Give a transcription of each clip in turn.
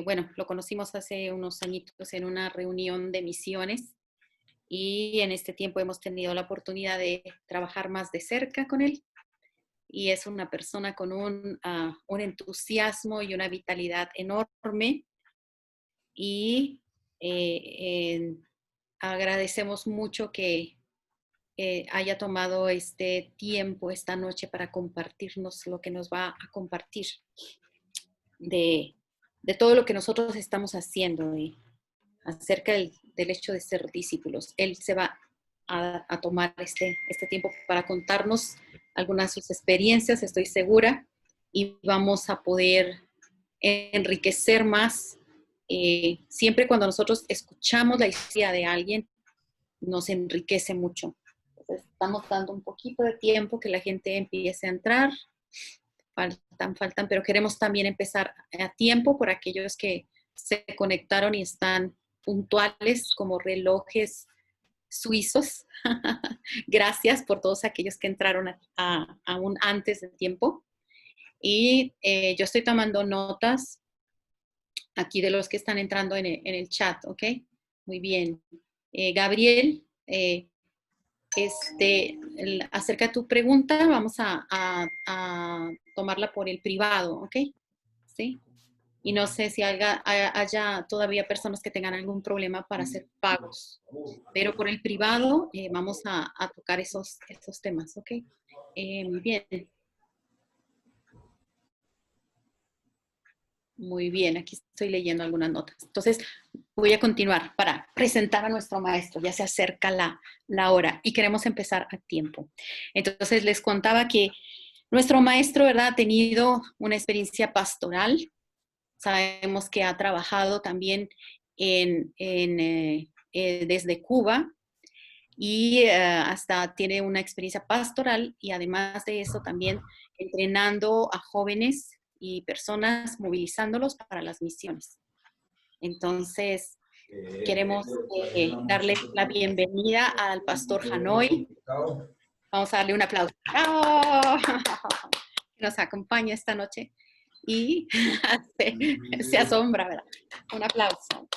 bueno, lo conocimos hace unos añitos en una reunión de misiones y en este tiempo hemos tenido la oportunidad de trabajar más de cerca con él y es una persona con un entusiasmo y una vitalidad enorme y agradecemos mucho que haya tomado este tiempo esta noche para compartirnos lo que nos va a compartir de, de todo lo que nosotros estamos haciendo acerca del hecho de ser discípulos. Él se va a tomar este tiempo para contarnos algunas de sus experiencias, estoy segura, y vamos a poder enriquecer más. Siempre cuando nosotros escuchamos la historia de alguien, nos enriquece mucho. Entonces, estamos dando un poquito de tiempo que la gente empiece a entrar. Faltan, pero queremos también empezar a tiempo por aquellos que se conectaron y están puntuales como relojes suizos. Gracias por todos aquellos que entraron aún antes del tiempo. Y yo estoy tomando notas aquí de los que están entrando en el chat, ¿ok? Muy bien. Gabriel, acerca de tu pregunta, vamos a tomarla por el privado, ¿ok? ¿Sí? Y no sé si haya todavía personas que tengan algún problema para hacer pagos, pero por el privado vamos a tocar esos temas, ¿ok? Muy bien. Muy bien, aquí estoy leyendo algunas notas. Entonces, voy a continuar para presentar a nuestro maestro. Ya se acerca la hora y queremos empezar a tiempo. Entonces, les contaba que nuestro maestro, ¿verdad?, ha tenido una experiencia pastoral. Sabemos que ha trabajado también desde Cuba y hasta tiene una experiencia pastoral y además de eso también entrenando a jóvenes y personas, movilizándolos para las misiones. Entonces, queremos darle la bienvenida al pastor Hanoi. Vamos a darle un aplauso. ¡Oh! Que nos acompaña esta noche y se asombra, ¿verdad? Un aplauso.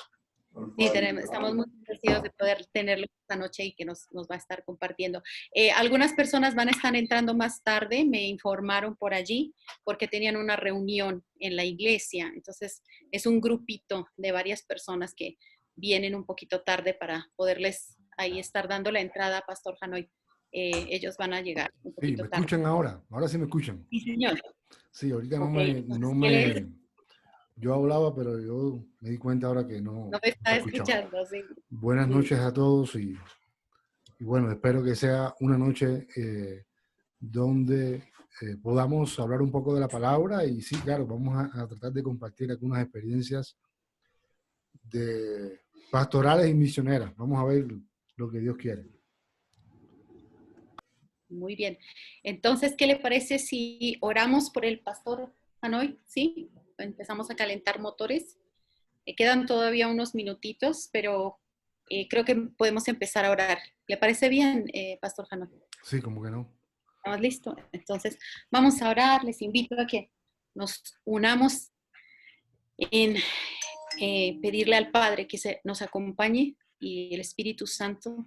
Sí, estamos muy agradecidos de poder tenerlo esta noche y que nos va a estar compartiendo. Algunas personas van a estar entrando más tarde, me informaron por allí, porque tenían una reunión en la iglesia. Entonces, es un grupito de varias personas que vienen un poquito tarde para poderles ahí estar dando la entrada a Pastor Hanoi. Ellos van a llegar un Sí, poquito me tarde. escuchan ahora sí me escuchan. Sí, señor. Sí, ahorita Ok, entonces, ¿qué les? yo hablaba, pero yo me di cuenta ahora que No no me se está escuchaba. escuchando, sí. Buenas Sí. noches a todos y bueno, espero que sea una noche donde podamos hablar un poco de la palabra y sí, claro, vamos a tratar de compartir algunas experiencias de pastorales y misioneras. Vamos a ver lo que Dios quiere. Muy bien. Entonces, ¿qué le parece si oramos por el pastor Hanoi? ¿Sí? Empezamos a calentar motores. Quedan todavía unos minutitos, pero creo que podemos empezar a orar. ¿Le parece bien, pastor Hanoi? Sí, como que no. ¿Estamos listos? Entonces, vamos a orar. Les invito a que nos unamos en pedirle al Padre que nos acompañe y el Espíritu Santo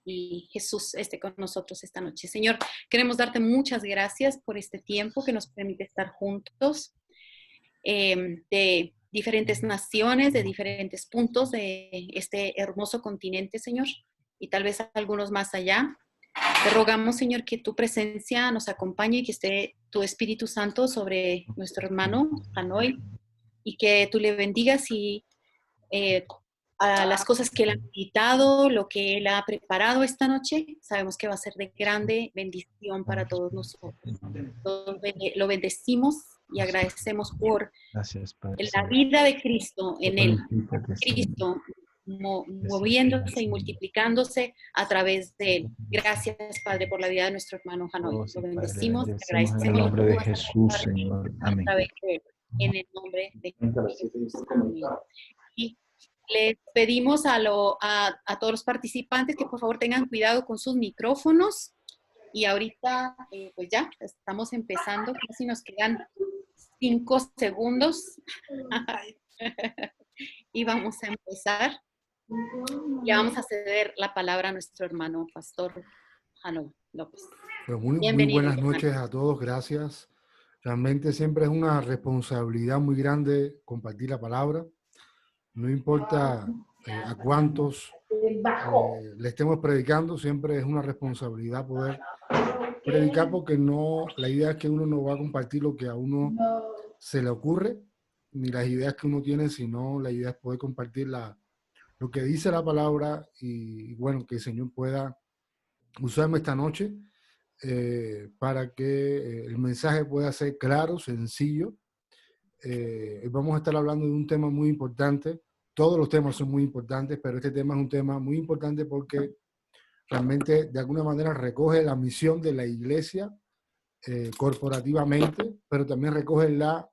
y Jesús esté con nosotros esta noche. Señor, queremos darte muchas gracias por este tiempo que nos permite estar juntos, de diferentes naciones, de diferentes puntos de este hermoso continente, Señor, y tal vez algunos más allá. Te rogamos, Señor, que tu presencia nos acompañe y que esté tu Espíritu Santo sobre nuestro hermano Hanoi y que tú le bendigas y eh, a las cosas que él ha meditado, lo que él ha preparado esta noche. Sabemos que va a ser de grande bendición para todos nosotros. Lo bendecimos y agradecemos por Gracias, Padre la Santo. vida de Cristo en él. Glorifícate, Cristo moviéndose y multiplicándose a través de él. Gracias, Padre, por la vida de nuestro hermano Hanoi. Oh, sí, Lo Padre, le bendecimos, te bendecimos en el agradecemos y nombre tú de vas a Jesús, compartir Señor. a Amén. través de él. En el nombre de Jesús. Amén. Y les pedimos a todos los participantes que por favor tengan cuidado con sus micrófonos. Y ahorita, pues ya, estamos empezando, casi nos quedan 5 segundos y vamos a empezar. Le vamos a ceder la palabra a nuestro hermano pastor Jano López. Pero muy Bienvenido, buenas hermano. noches a todos, gracias. Realmente siempre es una responsabilidad muy grande compartir la palabra. No importa a cuántos le estemos predicando, siempre es una responsabilidad poder predicar, porque no, la idea es que uno no va a compartir lo que a uno se le ocurre, ni las ideas que uno tiene, sino la idea es poder compartir lo que dice la palabra y bueno, que el Señor pueda usarme esta noche para que el mensaje pueda ser claro, sencillo. Vamos a estar hablando de un tema muy importante. Todos los temas son muy importantes, pero este tema es un tema muy importante porque realmente de alguna manera recoge la misión de la iglesia corporativamente, pero también recoge la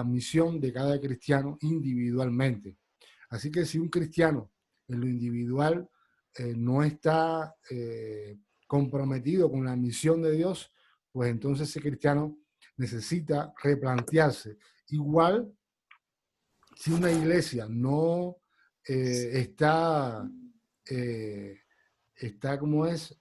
misión de cada cristiano individualmente. Así que si un cristiano en lo individual no está comprometido con la misión de Dios, pues entonces ese cristiano necesita replantearse. Igual, si una iglesia no eh, está como es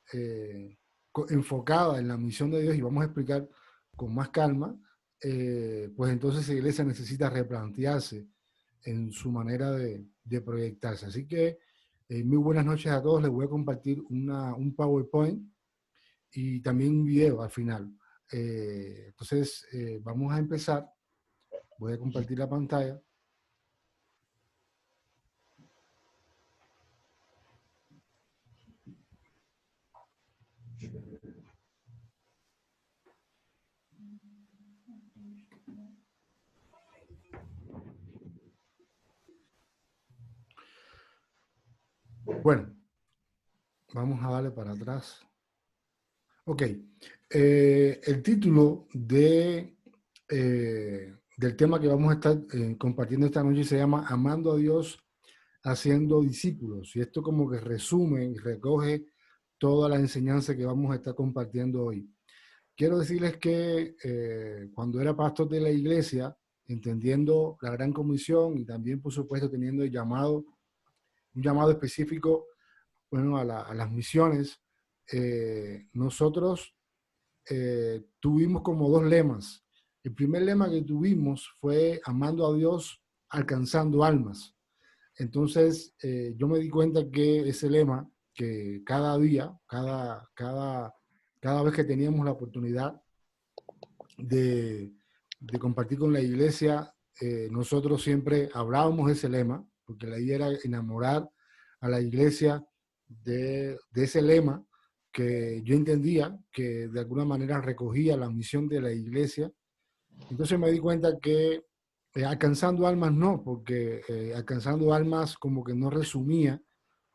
enfocada en la misión de Dios, y vamos a explicar con más calma, pues entonces esa iglesia necesita replantearse en su manera de proyectarse. Así que muy buenas noches a todos. Les voy a compartir un PowerPoint y también un video al final. Entonces vamos a empezar. Voy a compartir la pantalla. Bueno, vamos a darle para atrás. Ok, el título del tema que vamos a estar compartiendo esta noche se llama Amando a Dios haciendo discípulos. Y esto como que resume y recoge toda la enseñanza que vamos a estar compartiendo hoy. Quiero decirles que cuando era pastor de la iglesia, entendiendo la gran comisión y también, por supuesto, teniendo un llamado específico, bueno, a las misiones, nosotros tuvimos como dos lemas. El primer lema que tuvimos fue amando a Dios, alcanzando almas. Entonces, yo me di cuenta que ese lema, que cada día, cada vez que teníamos la oportunidad de, de compartir con la iglesia, nosotros siempre hablábamos de ese lema, porque la idea era enamorar a la iglesia de ese lema que yo entendía que de alguna manera recogía la misión de la iglesia. Entonces me di cuenta que alcanzando almas no, porque alcanzando almas como que no resumía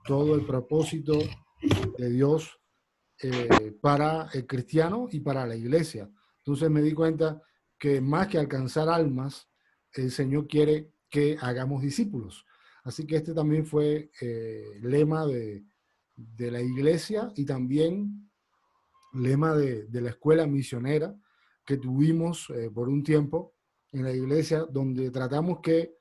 todo el propósito de Dios para el cristiano y para la iglesia. Entonces me di cuenta que más que alcanzar almas, el Señor quiere que hagamos discípulos. Así que este también fue lema de la iglesia y también lema de la escuela misionera que tuvimos por un tiempo en la iglesia, donde tratamos que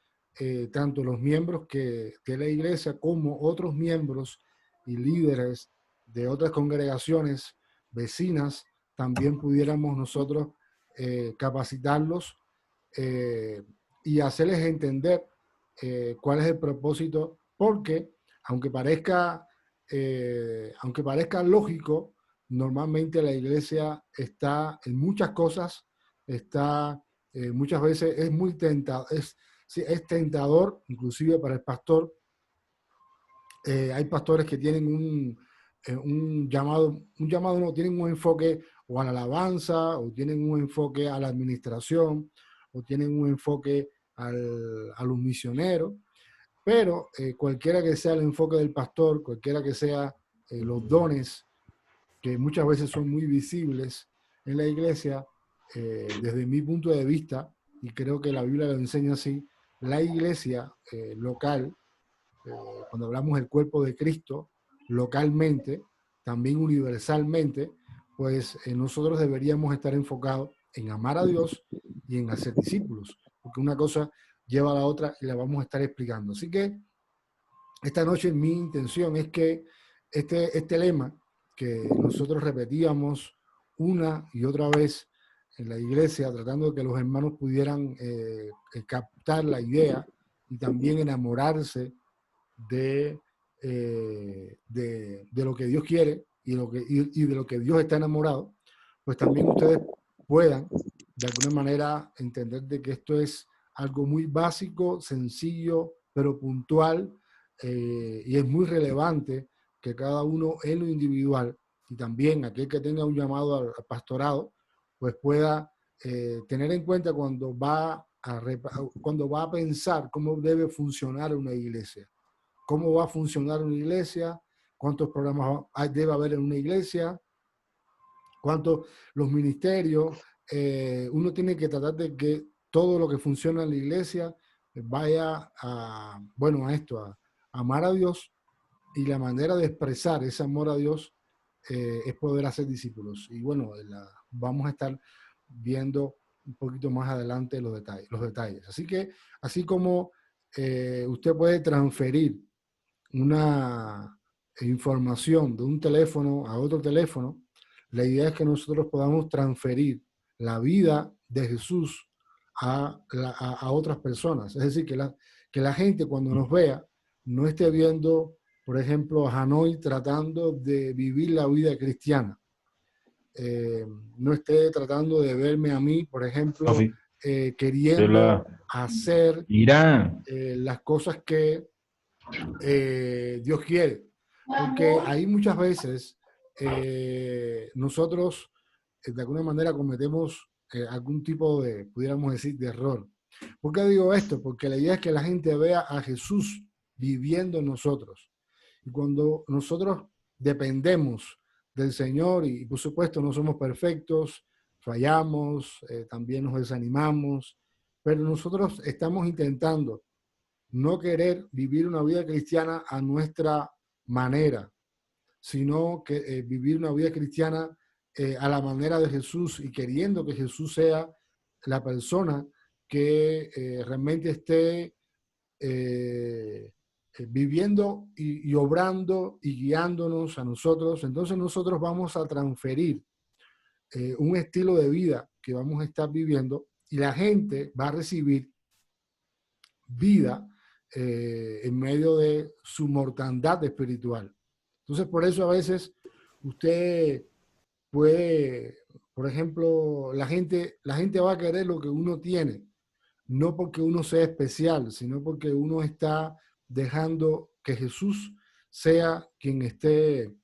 tanto los miembros de la iglesia como otros miembros y líderes de otras congregaciones vecinas también pudiéramos nosotros capacitarlos eh, y hacerles entender cuál es el propósito, porque aunque parezca lógico, normalmente la iglesia está en muchas cosas, está muchas veces es muy tentador, sí, es tentador, inclusive para el pastor. Hay pastores que tienen un llamado no, tienen un enfoque o a la alabanza, o tienen un enfoque a la administración, o tienen un enfoque a los misioneros, pero cualquiera que sea el enfoque del pastor, cualquiera que sea los dones que muchas veces son muy visibles en la iglesia, desde mi punto de vista, y creo que la Biblia lo enseña así, la iglesia local, cuando hablamos del cuerpo de Cristo, localmente, también universalmente, pues nosotros deberíamos estar enfocados en amar a Dios y en hacer discípulos, porque una cosa lleva a la otra y la vamos a estar explicando. Así que esta noche mi intención es que este lema que nosotros repetíamos una y otra vez en la iglesia, tratando de que los hermanos pudieran captar la idea y también enamorarse de lo que Dios quiere y de lo que Dios está enamorado, pues también ustedes puedan de alguna manera entender de que esto es algo muy básico, sencillo, pero puntual, y es muy relevante que cada uno en lo individual y también aquel que tenga un llamado al pastorado, pues pueda tener en cuenta cuando va a pensar cómo debe funcionar una iglesia. ¿Cómo va a funcionar una iglesia? ¿Cuántos programas debe haber en una iglesia? ¿Cuántos los ministerios? Uno tiene que tratar de que todo lo que funciona en la iglesia vaya a, bueno, a esto, a amar a Dios, y la manera de expresar ese amor a Dios es poder hacer discípulos. Y bueno, vamos a estar viendo un poquito más adelante los detalles. Así que, así como usted puede transferir una información de un teléfono a otro teléfono, la idea es que nosotros podamos transferir la vida de Jesús a otras personas. Es decir, que la gente cuando nos vea no esté viendo, por ejemplo, a Hanoi tratando de vivir la vida cristiana. No esté tratando de verme a mí, por ejemplo, Sofi, queriendo Yola, hacer Irán. las cosas que Dios quiere, porque ahí muchas veces nosotros de alguna manera cometemos algún tipo de, pudiéramos decir, de error. ¿Por qué digo esto? Porque la idea es que la gente vea a Jesús viviendo en nosotros. Y cuando nosotros dependemos del Señor, y por supuesto no somos perfectos, fallamos, también nos desanimamos, pero nosotros estamos intentando no querer vivir una vida cristiana a nuestra manera, sino que vivir una vida cristiana a la manera de Jesús, y queriendo que Jesús sea la persona que realmente esté viviendo y obrando y guiándonos a nosotros. Entonces nosotros vamos a transferir un estilo de vida que vamos a estar viviendo, y la gente va a recibir vida en medio de su mortandad espiritual. Entonces, por eso a veces usted puede, por ejemplo, la gente va a querer lo que uno tiene, no porque uno sea especial, sino porque uno está dejando que Jesús sea quien esté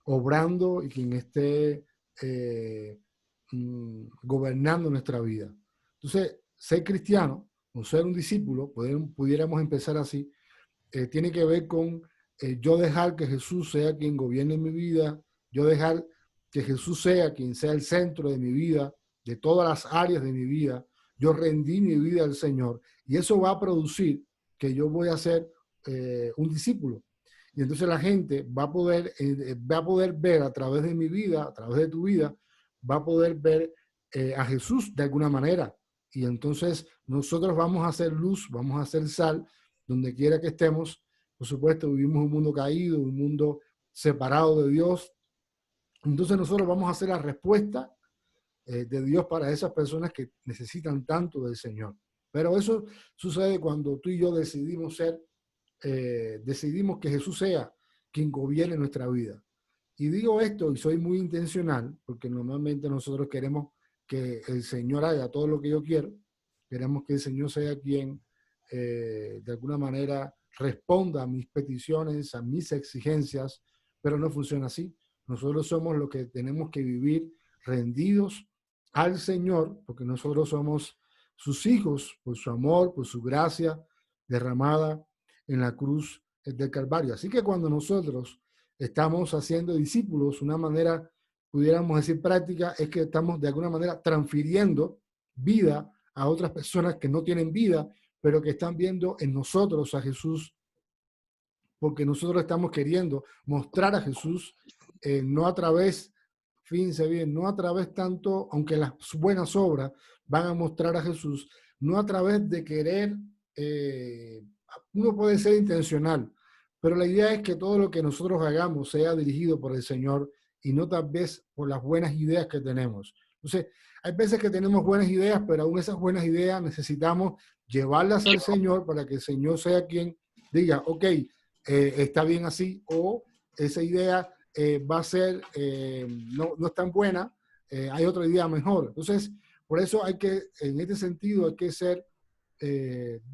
obrando y quien esté gobernando nuestra vida. Entonces, ser cristiano o ser un discípulo, pudiéramos empezar así, tiene que ver con yo dejar que Jesús sea quien gobierne mi vida, yo dejar que Jesús sea quien sea el centro de mi vida, de todas las áreas de mi vida. Yo rendí mi vida al Señor, y eso va a producir que yo voy a ser un discípulo. Y entonces la gente va a poder ver a través de mi vida, a través de tu vida, va a poder ver a Jesús de alguna manera. Y entonces nosotros vamos a hacer luz, vamos a hacer sal, donde quiera que estemos. Por supuesto, vivimos un mundo caído, un mundo separado de Dios. Entonces nosotros vamos a hacer la respuesta de Dios para esas personas que necesitan tanto del Señor. Pero eso sucede cuando tú y yo decidimos que Jesús sea quien gobierne nuestra vida. Y digo esto, y soy muy intencional, porque normalmente nosotros queremos que el Señor haga todo lo que yo quiero. Queremos que el Señor sea quien de alguna manera responda a mis peticiones, a mis exigencias, pero no funciona así. Nosotros somos los que tenemos que vivir rendidos al Señor, porque nosotros somos sus hijos por su amor, por su gracia derramada en la cruz del Calvario. Así que cuando nosotros estamos haciendo discípulos, una manera, pudiéramos decir práctica, es que estamos de alguna manera transfiriendo vida a otras personas que no tienen vida, pero que están viendo en nosotros a Jesús, porque nosotros estamos queriendo mostrar a Jesús, no a través fíjense bien, no a través tanto, aunque las buenas obras van a mostrar a Jesús, no a través de querer, uno puede ser intencional, pero la idea es que todo lo que nosotros hagamos sea dirigido por el Señor y no tal vez por las buenas ideas que tenemos. Entonces, hay veces que tenemos buenas ideas, pero aún esas buenas ideas necesitamos llevarlas al Señor para que el Señor sea quien diga, ok, está bien así, o esa idea va a ser, no es tan buena, hay otra idea mejor. Entonces, por eso hay que, en este sentido, hay que ser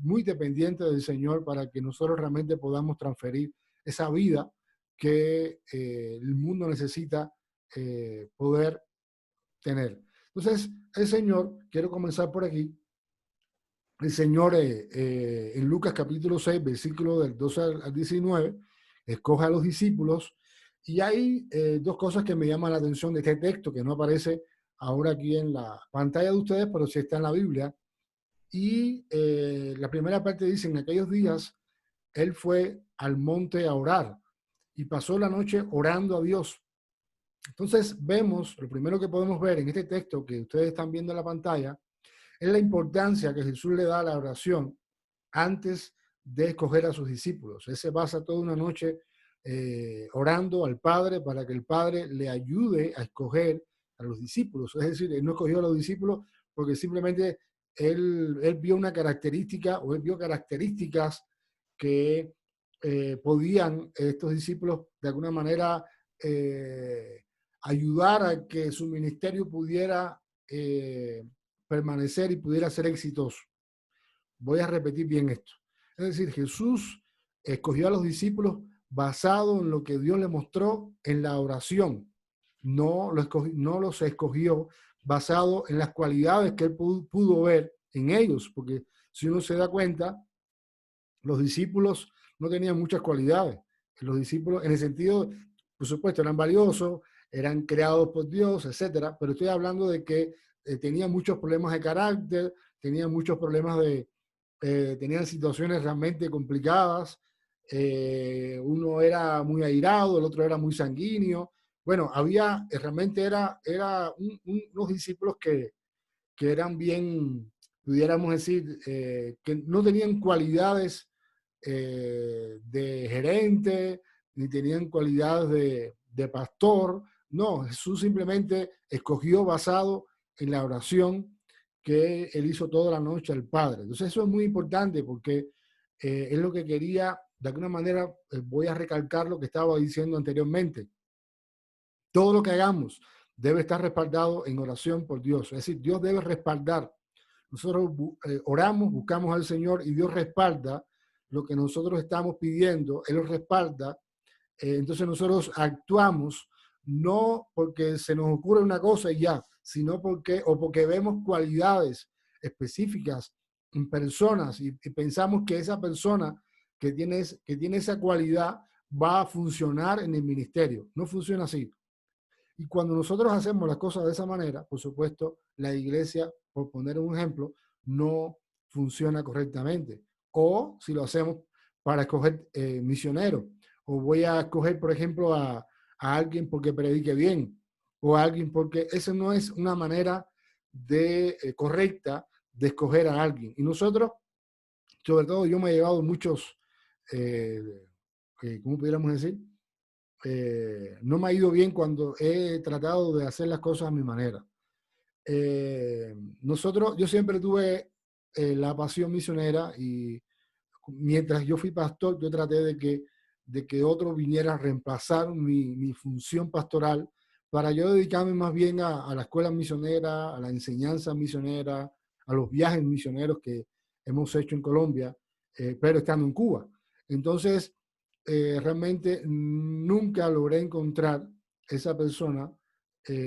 muy dependiente del Señor para que nosotros realmente podamos transferir esa vida que el mundo necesita poder tener. Entonces, el Señor, quiero comenzar por aquí, el Señor en Lucas capítulo 6, versículo del 12 al 19, escoge a los discípulos y hay dos cosas que me llaman la atención de este texto que no aparece ahora aquí en la pantalla de ustedes, pero sí está en la Biblia. Y la primera parte dice, en aquellos días, él fue al monte a orar y pasó la noche orando a Dios. Entonces vemos, lo primero que podemos ver en este texto que ustedes están viendo en la pantalla, es la importancia que Jesús le da a la oración antes de escoger a sus discípulos. Él se pasa toda una noche orando al Padre para que el Padre le ayude a escoger a los discípulos. Es decir, él no escogió a los discípulos porque simplemente él vio una característica o él vio características que podían estos discípulos de alguna manera ayudar a que su ministerio pudiera permanecer y pudiera ser exitoso. Voy a repetir bien esto. Es decir, Jesús escogió a los discípulos basado en lo que Dios le mostró en la oración. No los escogió basado en las cualidades que él pudo ver en ellos, porque si uno se da cuenta, los discípulos no tenían muchas cualidades. Los discípulos, en el sentido, por supuesto, eran valiosos, eran creados por Dios, etcétera, pero estoy hablando de que tenían muchos problemas de carácter, tenían muchos problemas tenían situaciones realmente complicadas. Uno era muy airado, el otro era muy sanguíneo. Bueno, realmente unos discípulos que eran bien, pudiéramos decir, que no tenían cualidades de gerente, ni tenían cualidades de pastor. No, Jesús simplemente escogió basado en la oración que él hizo toda la noche al Padre. Entonces eso es muy importante porque es lo que quería, de alguna manera, voy a recalcar lo que estaba diciendo anteriormente. Todo lo que hagamos debe estar respaldado en oración por Dios. Es decir, Dios debe respaldar. Nosotros oramos, buscamos al Señor y Dios respalda lo que nosotros estamos pidiendo. Él lo respalda. Entonces nosotros actuamos no porque se nos ocurre una cosa y ya, sino porque vemos cualidades específicas en personas y pensamos que esa persona que tiene esa cualidad va a funcionar en el ministerio. No funciona así. Y cuando nosotros hacemos las cosas de esa manera, por supuesto, la iglesia, por poner un ejemplo, no funciona correctamente. O si lo hacemos para escoger misioneros, o voy a escoger, por ejemplo, a alguien porque predique bien, o a alguien porque esa no es una manera correcta de escoger a alguien. Y nosotros, sobre todo, yo me he llevado muchos, ¿cómo pudiéramos decir? No me ha ido bien cuando he tratado de hacer las cosas a mi manera. Yo siempre tuve la pasión misionera y mientras yo fui pastor, yo traté de que otro viniera a reemplazar mi función pastoral para yo dedicarme más bien a la escuela misionera, a la enseñanza misionera, a los viajes misioneros que hemos hecho en Colombia, pero estando en Cuba. Entonces, realmente nunca logré encontrar esa persona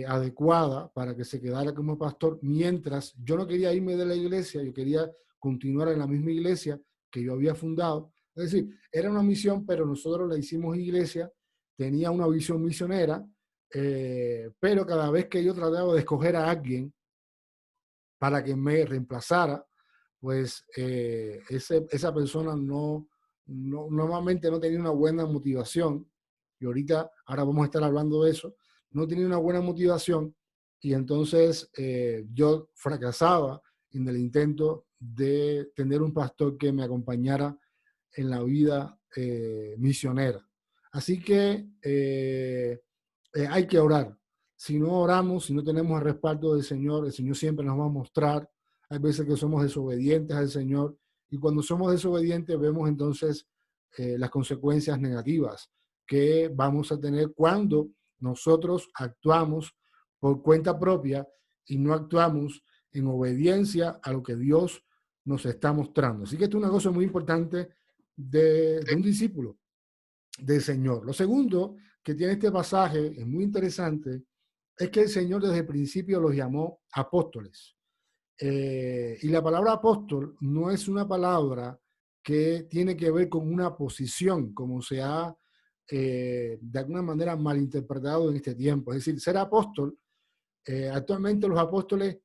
adecuada para que se quedara como pastor, mientras yo no quería irme de la iglesia, yo quería continuar en la misma iglesia que yo había fundado. Es decir, era una misión, pero nosotros la hicimos iglesia, tenía una visión misionera, pero cada vez que yo trataba de escoger a alguien para que me reemplazara, pues esa persona normalmente no tenía una buena motivación. Y ahora vamos a estar hablando de eso. no tenía una buena motivación y entonces yo fracasaba en el intento de tener un pastor que me acompañara en la vida misionera. Así que hay que orar. Si no oramos, si no tenemos el respaldo del Señor, el Señor siempre nos va a mostrar. Hay veces que somos desobedientes al Señor y cuando somos desobedientes vemos entonces las consecuencias negativas que vamos a tener cuando nosotros actuamos por cuenta propia y no actuamos en obediencia a lo que Dios nos está mostrando. Así que esto es una cosa muy importante de un discípulo del Señor. Lo segundo que tiene este pasaje, es muy interesante, es que el Señor desde el principio los llamó apóstoles. Y la palabra apóstol no es una palabra que tiene que ver con una posición, como se ha de alguna manera malinterpretado en este tiempo. Es decir, ser apóstol, actualmente los apóstoles,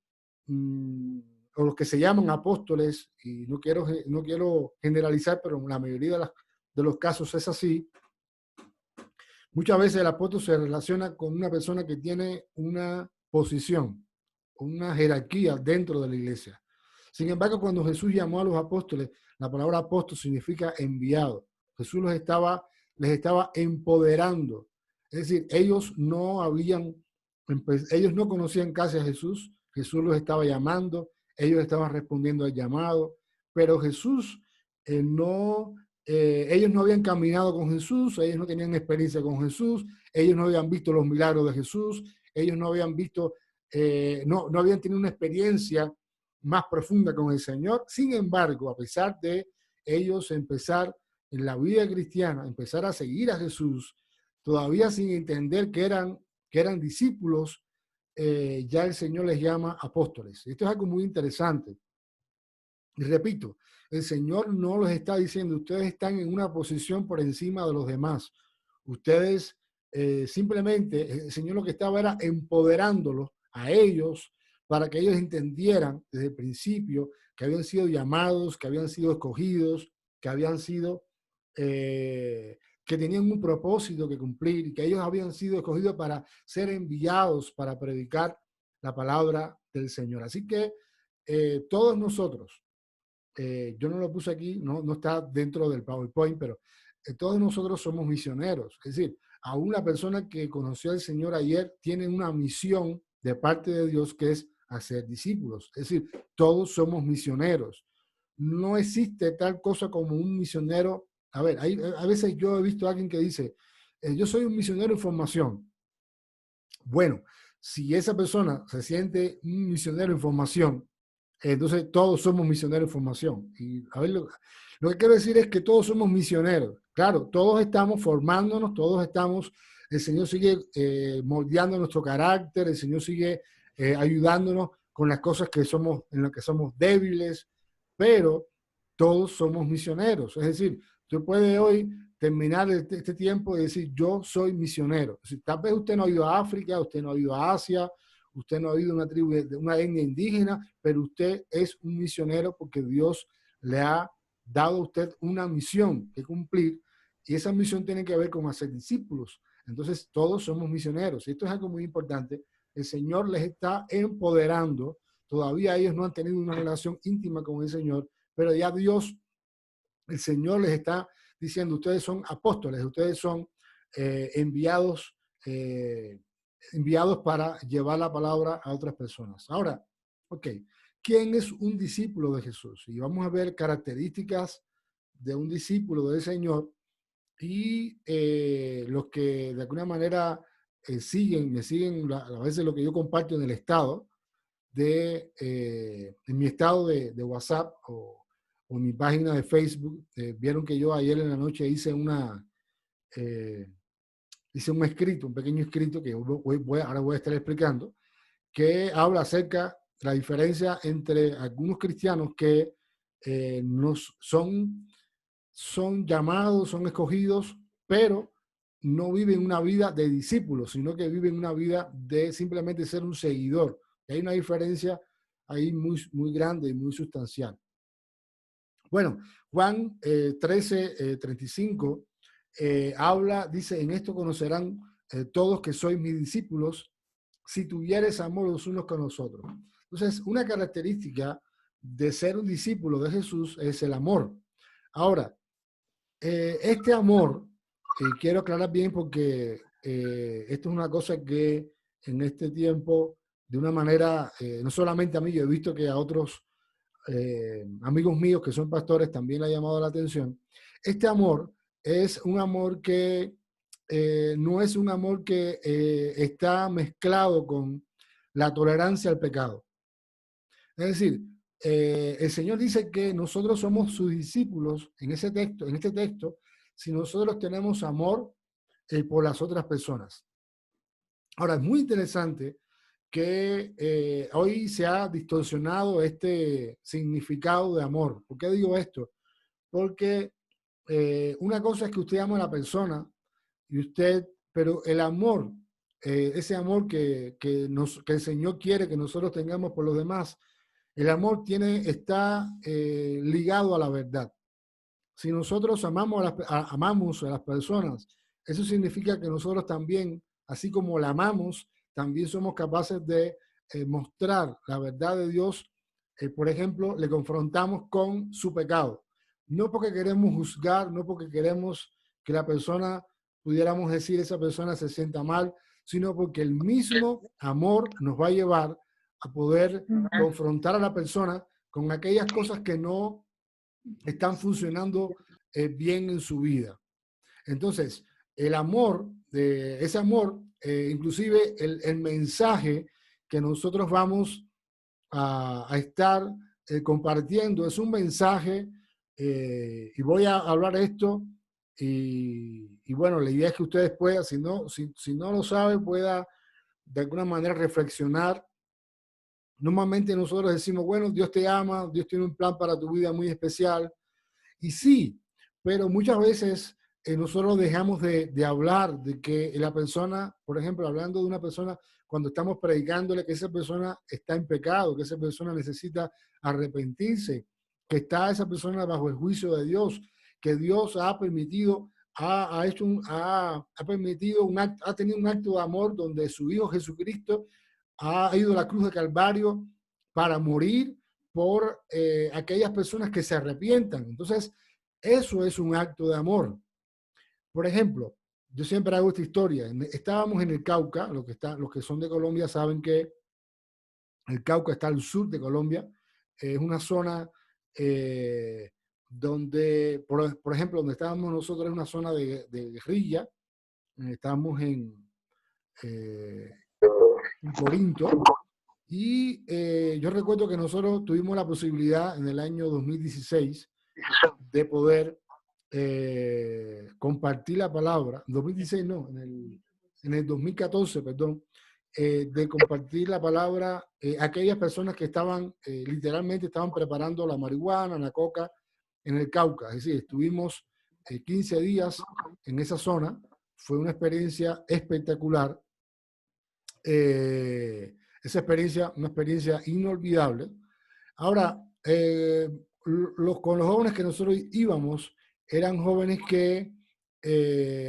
o los que se llaman apóstoles, y no quiero generalizar, pero la mayoría de los casos es así, muchas veces el apóstol se relaciona con una persona que tiene una posición, una jerarquía dentro de la iglesia. Sin embargo, cuando Jesús llamó a los apóstoles, la palabra apóstol significa enviado. Jesús les estaba empoderando. Es decir, ellos ellos no conocían casi a Jesús. Jesús los estaba llamando, ellos estaban respondiendo al llamado, pero Jesús ellos no habían caminado con Jesús, ellos no tenían experiencia con Jesús, ellos no habían visto los milagros de Jesús, ellos no habían visto, no habían tenido una experiencia más profunda con el Señor. Sin embargo, a pesar de ellos empezar en la vida cristiana, empezar a seguir a Jesús, todavía sin entender que eran discípulos, ya el Señor les llama apóstoles. Esto es algo muy interesante. Y repito, el Señor no los está diciendo, ustedes están en una posición por encima de los demás. Ustedes simplemente, el Señor lo que estaba era empoderándolos a ellos para que ellos entendieran desde el principio que habían sido llamados, que habían sido escogidos, que habían sido, que tenían un propósito que cumplir y que ellos habían sido escogidos para ser enviados para predicar la palabra del Señor. Así que todos nosotros, yo no lo puse aquí, no está dentro del PowerPoint, pero todos nosotros somos misioneros. Es decir, aún la persona que conoció al Señor ayer tiene una misión de parte de Dios que es hacer discípulos. Es decir, todos somos misioneros. No existe tal cosa como un misionero. A ver, a veces yo he visto a alguien que dice, yo soy un misionero en formación. Bueno, si esa persona se siente un misionero en formación, entonces todos somos misioneros en formación. Y a ver, lo que quiero decir es que todos somos misioneros. Claro, todos estamos formándonos, el Señor sigue moldeando nuestro carácter, el Señor sigue ayudándonos con las cosas en las que somos débiles, pero todos somos misioneros. Es decir, tú puedes hoy terminar este tiempo y decir, yo soy misionero. Es decir, tal vez usted no ha ido a África, usted no ha ido a Asia, usted no ha habido una tribu, una etnia indígena, pero usted es un misionero porque Dios le ha dado a usted una misión que cumplir y esa misión tiene que ver con hacer discípulos. Entonces todos somos misioneros y esto es algo muy importante. El Señor les está empoderando. Todavía ellos no han tenido una relación íntima con el Señor, pero ya Dios, el Señor les está diciendo, ustedes son apóstoles, ustedes son enviados para llevar la palabra a otras personas. Ahora, ok, ¿quién es un discípulo de Jesús? Y vamos a ver características de un discípulo del Señor y los que de alguna manera me siguen a veces lo que yo comparto en el estado, en mi estado de WhatsApp o mi página de Facebook. Vieron que yo ayer en la noche hice un escrito, un pequeño escrito que ahora voy a estar explicando, que habla acerca de la diferencia entre algunos cristianos que son llamados, son escogidos, pero no viven una vida de discípulos, sino que viven una vida de simplemente ser un seguidor. Y hay una diferencia ahí muy, muy grande y muy sustancial. Bueno, Juan 13:35 dice, en esto conocerán todos que sois mis discípulos, si tuvieres amor los unos con los otros. Entonces, una característica de ser un discípulo de Jesús es el amor. Ahora, este amor, quiero aclarar bien porque esto es una cosa que en este tiempo, de una manera, no solamente a mí, yo he visto que a otros amigos míos que son pastores también le ha llamado la atención. Este amor es un amor que no es un amor que está mezclado con la tolerancia al pecado. Es decir, el Señor dice que nosotros somos sus discípulos en ese texto, en este texto, si nosotros tenemos amor por las otras personas. Ahora, es muy interesante que hoy se ha distorsionado este significado de amor. ¿Por qué digo esto? Porque una cosa es que usted ama a la persona y usted, pero el amor, ese amor que el Señor quiere que nosotros tengamos por los demás, el amor está ligado a la verdad. Si nosotros amamos a las personas, eso significa que nosotros también, así como la amamos, también somos capaces de mostrar la verdad de Dios. Por ejemplo, le confrontamos con su pecado. No porque queremos juzgar, no porque queremos que la persona, pudiéramos decir, esa persona se sienta mal, sino porque el mismo amor nos va a llevar a poder confrontar a la persona con aquellas cosas que no están funcionando bien en su vida. Entonces, el amor, ese amor, inclusive el mensaje que nosotros vamos a estar compartiendo, es un mensaje, y voy a hablar esto, y bueno, la idea es que ustedes puedan, si no lo saben, pueda de alguna manera reflexionar. Normalmente nosotros decimos, bueno, Dios te ama, Dios tiene un plan para tu vida muy especial. Y sí, pero muchas veces nosotros dejamos de hablar de que la persona, por ejemplo, hablando de una persona, cuando estamos predicándole que esa persona está en pecado, que esa persona necesita arrepentirse, que está esa persona bajo el juicio de Dios, que Dios ha permitido, ha tenido un acto de amor donde su Hijo Jesucristo ha ido a la cruz de Calvario para morir por aquellas personas que se arrepientan. Entonces, eso es un acto de amor. Por ejemplo, yo siempre hago esta historia. Estábamos en el Cauca, los que son de Colombia saben que el Cauca está al sur de Colombia. Es una zona donde, por ejemplo, donde estábamos nosotros es una zona de guerrilla. Estábamos en Corinto. Y yo recuerdo que nosotros tuvimos la posibilidad en el año 2016 de poder compartir la palabra, 2016 no, en el 2014, perdón, de compartir la palabra a aquellas personas que estaban, literalmente estaban preparando la marihuana, la coca en el Cauca. Es decir, estuvimos 15 días en esa zona, fue una experiencia espectacular. Esa experiencia, una experiencia inolvidable. Ahora, con los jóvenes que nosotros íbamos, eran jóvenes que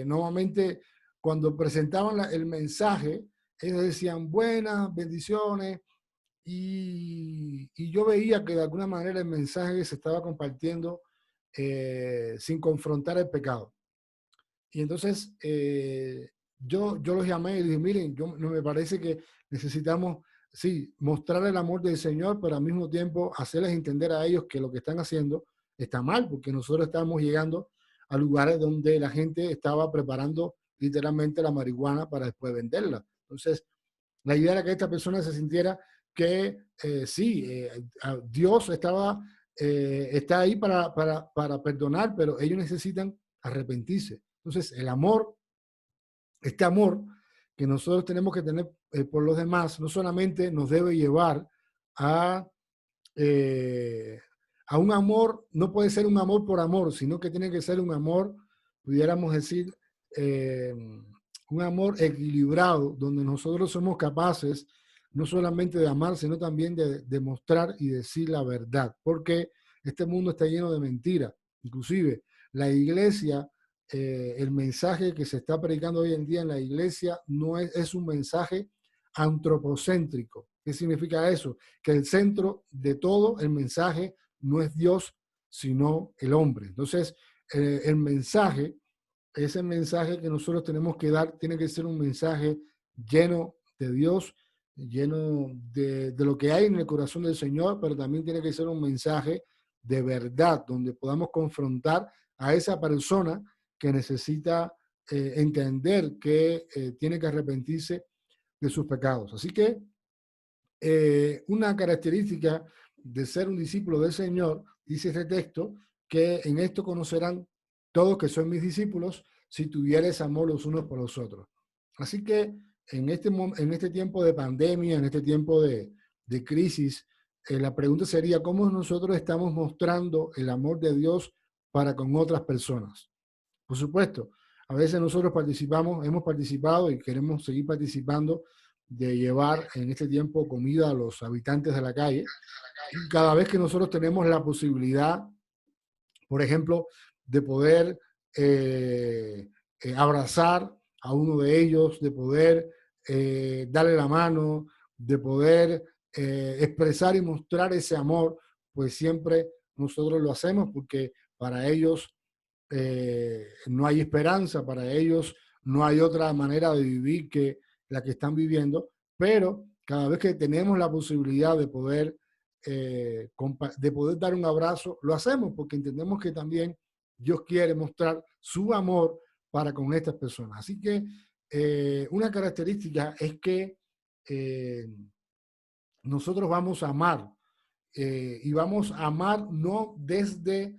normalmente cuando presentaban el mensaje, ellos decían buenas, bendiciones, y yo veía que de alguna manera el mensaje se estaba compartiendo sin confrontar el pecado. Y entonces yo los llamé y dije, miren, no me parece que necesitamos, sí, mostrar el amor del Señor, pero al mismo tiempo hacerles entender a ellos que lo que están haciendo está mal, porque nosotros estamos llegando a lugares donde la gente estaba preparando literalmente la marihuana para después venderla. Entonces, la idea era que esta persona se sintiera que Dios está ahí para perdonar, pero ellos necesitan arrepentirse. Entonces, el amor, este amor que nosotros tenemos que tener por los demás, no solamente nos debe llevar a un amor, no puede ser un amor por amor, sino que tiene que ser un amor, pudiéramos decir, un amor equilibrado, donde nosotros somos capaces no solamente de amar, sino también de demostrar y decir la verdad, porque este mundo está lleno de mentiras. Inclusive la iglesia el mensaje que se está predicando hoy en día en la iglesia no es un mensaje antropocéntrico. ¿Qué significa eso? Que el centro de todo el mensaje no es Dios, sino el hombre. Entonces, el mensaje, ese mensaje que nosotros tenemos que dar, tiene que ser un mensaje lleno de Dios, lleno de lo que hay en el corazón del Señor, pero también tiene que ser un mensaje de verdad, donde podamos confrontar a esa persona que necesita entender que tiene que arrepentirse de sus pecados. Así que una característica de ser un discípulo del Señor, dice este texto, que en esto conocerán todos que son mis discípulos, si tuvieres amor los unos por los otros. Así que en este tiempo de pandemia, en este tiempo de crisis, la pregunta sería, ¿cómo nosotros estamos mostrando el amor de Dios para con otras personas? Por supuesto, a veces nosotros hemos participado y queremos seguir participando de llevar en este tiempo comida a los habitantes de la calle. Y cada vez que nosotros tenemos la posibilidad, por ejemplo, de poder abrazar a uno de ellos, de poder darle la mano, de poder expresar y mostrar ese amor, pues siempre nosotros lo hacemos porque para ellos no hay esperanza, para ellos no hay otra manera de vivir que la que están viviendo, pero cada vez que tenemos la posibilidad de poder dar un abrazo, lo hacemos porque entendemos que también Dios quiere mostrar su amor para con estas personas. Así que una característica es que eh, nosotros vamos a amar y vamos a amar no desde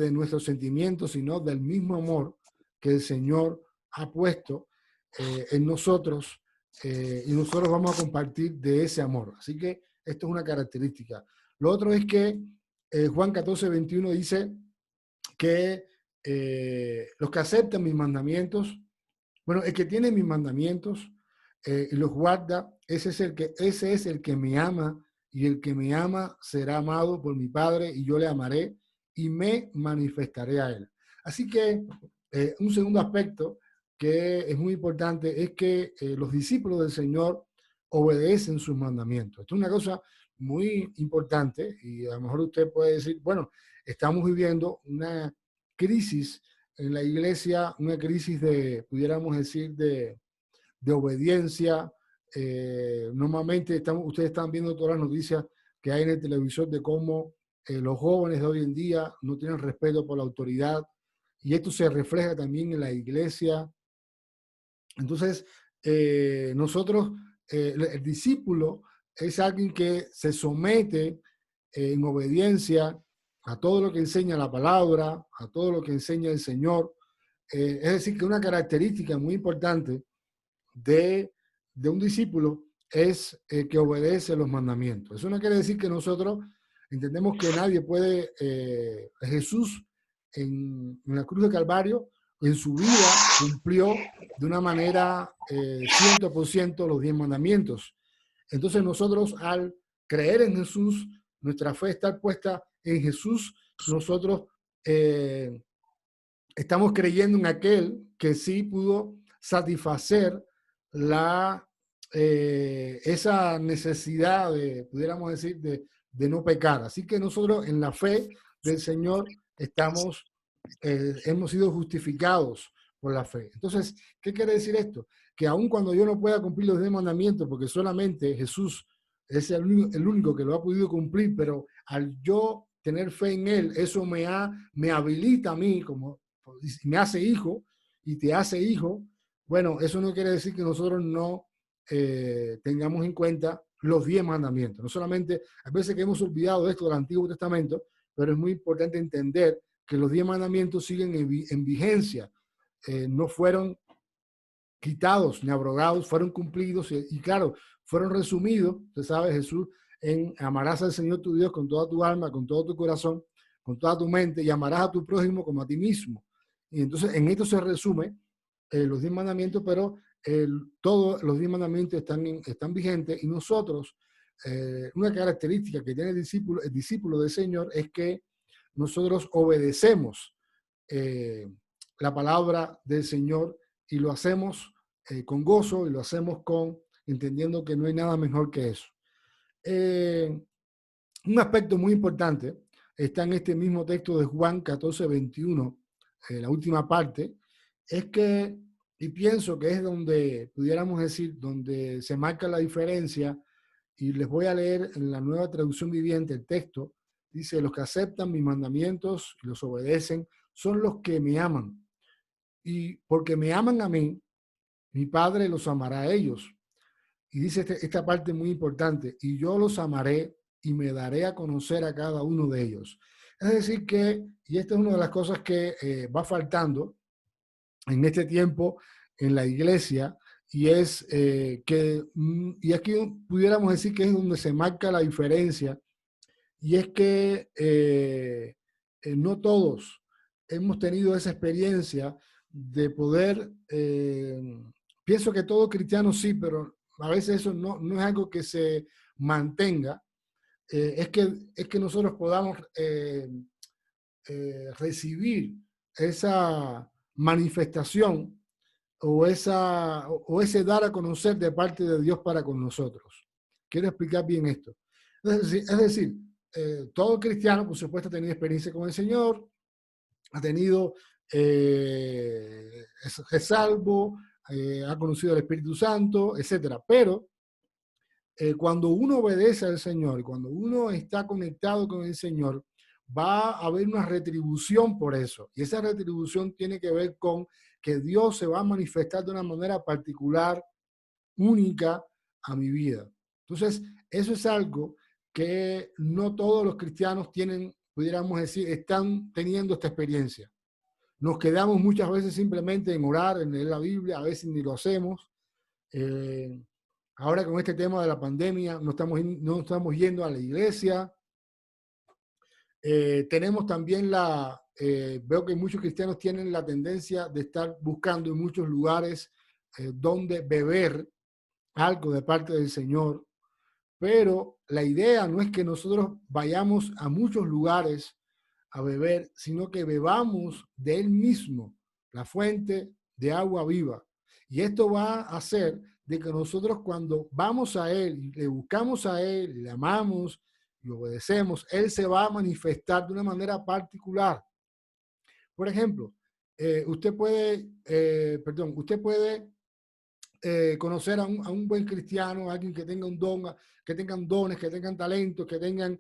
nuestros sentimientos, sino del mismo amor que el Señor ha puesto en nosotros y nosotros vamos a compartir de ese amor. Así que esto es una característica. Lo otro es que Juan 14:21 dice que los que aceptan mis mandamientos, bueno, el que tiene mis mandamientos y los guarda, ese es el que me ama, y el que me ama será amado por mi Padre, y yo le amaré y me manifestaré a él. Así que un segundo aspecto que es muy importante es que los discípulos del Señor obedecen sus mandamientos. Esto es una cosa muy importante y a lo mejor usted puede decir, bueno, estamos viviendo una crisis en la iglesia, una crisis pudiéramos decir, de obediencia. Normalmente ustedes están viendo todas las noticias que hay en el televisor de cómo los jóvenes de hoy en día no tienen respeto por la autoridad, y esto se refleja también en la iglesia. Entonces, el discípulo es alguien que se somete en obediencia a todo lo que enseña la palabra, a todo lo que enseña el Señor. Es decir, que una característica muy importante de, de un discípulo es que obedece los mandamientos. Eso no quiere decir que nosotros entendemos que nadie puede, Jesús en la cruz de Calvario, en su vida cumplió de una manera 100% los 10 mandamientos. Entonces nosotros al creer en Jesús, nuestra fe está puesta en Jesús, nosotros estamos creyendo en aquel que sí pudo satisfacer esa necesidad pudiéramos decir, de no pecar. Así que nosotros en la fe del Señor hemos sido justificados por la fe. Entonces, ¿qué quiere decir esto? Que aun cuando yo no pueda cumplir los 10 mandamientos, porque solamente Jesús es el único que lo ha podido cumplir, pero al yo tener fe en Él, eso me habilita a mí, como me hace hijo y te hace hijo. Bueno, eso no quiere decir que nosotros no tengamos en cuenta los 10 mandamientos. No solamente, a veces que hemos olvidado esto del Antiguo Testamento, pero es muy importante entender que los 10 mandamientos siguen en vigencia. No fueron quitados ni abrogados, fueron cumplidos y claro, fueron resumidos, usted sabe, Jesús, en amarás al Señor tu Dios con toda tu alma, con todo tu corazón, con toda tu mente, y amarás a tu prójimo como a ti mismo. Y entonces en esto se resume los 10 mandamientos, pero todos los 10 mandamientos están vigentes, y nosotros, una característica que tiene el discípulo del Señor es que nosotros obedecemos la palabra del Señor y lo hacemos con gozo y lo hacemos entendiendo que no hay nada mejor que eso. Un aspecto muy importante está en este mismo texto de Juan 14:21, la última parte, es que, y pienso que es donde, pudiéramos decir, donde se marca la diferencia, y les voy a leer en la Nueva Traducción Viviente el texto, dice: los que aceptan mis mandamientos y los obedecen son los que me aman, y porque me aman a mí, mi Padre los amará a ellos. Y dice esta parte muy importante: y yo los amaré y me daré a conocer a cada uno de ellos. Es decir que, y esta es una de las cosas que va faltando en este tiempo en la iglesia, y es y aquí pudiéramos decir que es donde se marca la diferencia, y es que no todos hemos tenido esa experiencia de poder, pienso que todo cristiano sí, pero a veces eso no es algo que se mantenga, es que nosotros podamos recibir esa manifestación o ese dar a conocer de parte de Dios para con nosotros. Quiero explicar bien esto. Es decir, todo cristiano, por supuesto, ha tenido experiencia con el Señor, ha tenido, es salvo, ha conocido al Espíritu Santo, etcétera. Pero cuando uno obedece al Señor, cuando uno está conectado con el Señor, va a haber una retribución por eso. Y esa retribución tiene que ver con que Dios se va a manifestar de una manera particular, única a mi vida. Entonces, eso es algo que no todos los cristianos tienen, pudiéramos decir, están teniendo esta experiencia. Nos quedamos muchas veces simplemente en orar, en leer la Biblia, a veces ni lo hacemos. Ahora con este tema de la pandemia no estamos yendo a la iglesia. Tenemos también veo que muchos cristianos tienen la tendencia de estar buscando en muchos lugares donde beber algo de parte del Señor, pero la idea no es que nosotros vayamos a muchos lugares a beber, sino que bebamos de Él mismo, la fuente de agua viva. Y esto va a hacer de que nosotros cuando vamos a Él, le buscamos a Él, le amamos y obedecemos, Él se va a manifestar de una manera particular. Por ejemplo, usted puede conocer a un buen cristiano, a alguien que tenga un don, que tengan dones, que tengan talentos, que tengan,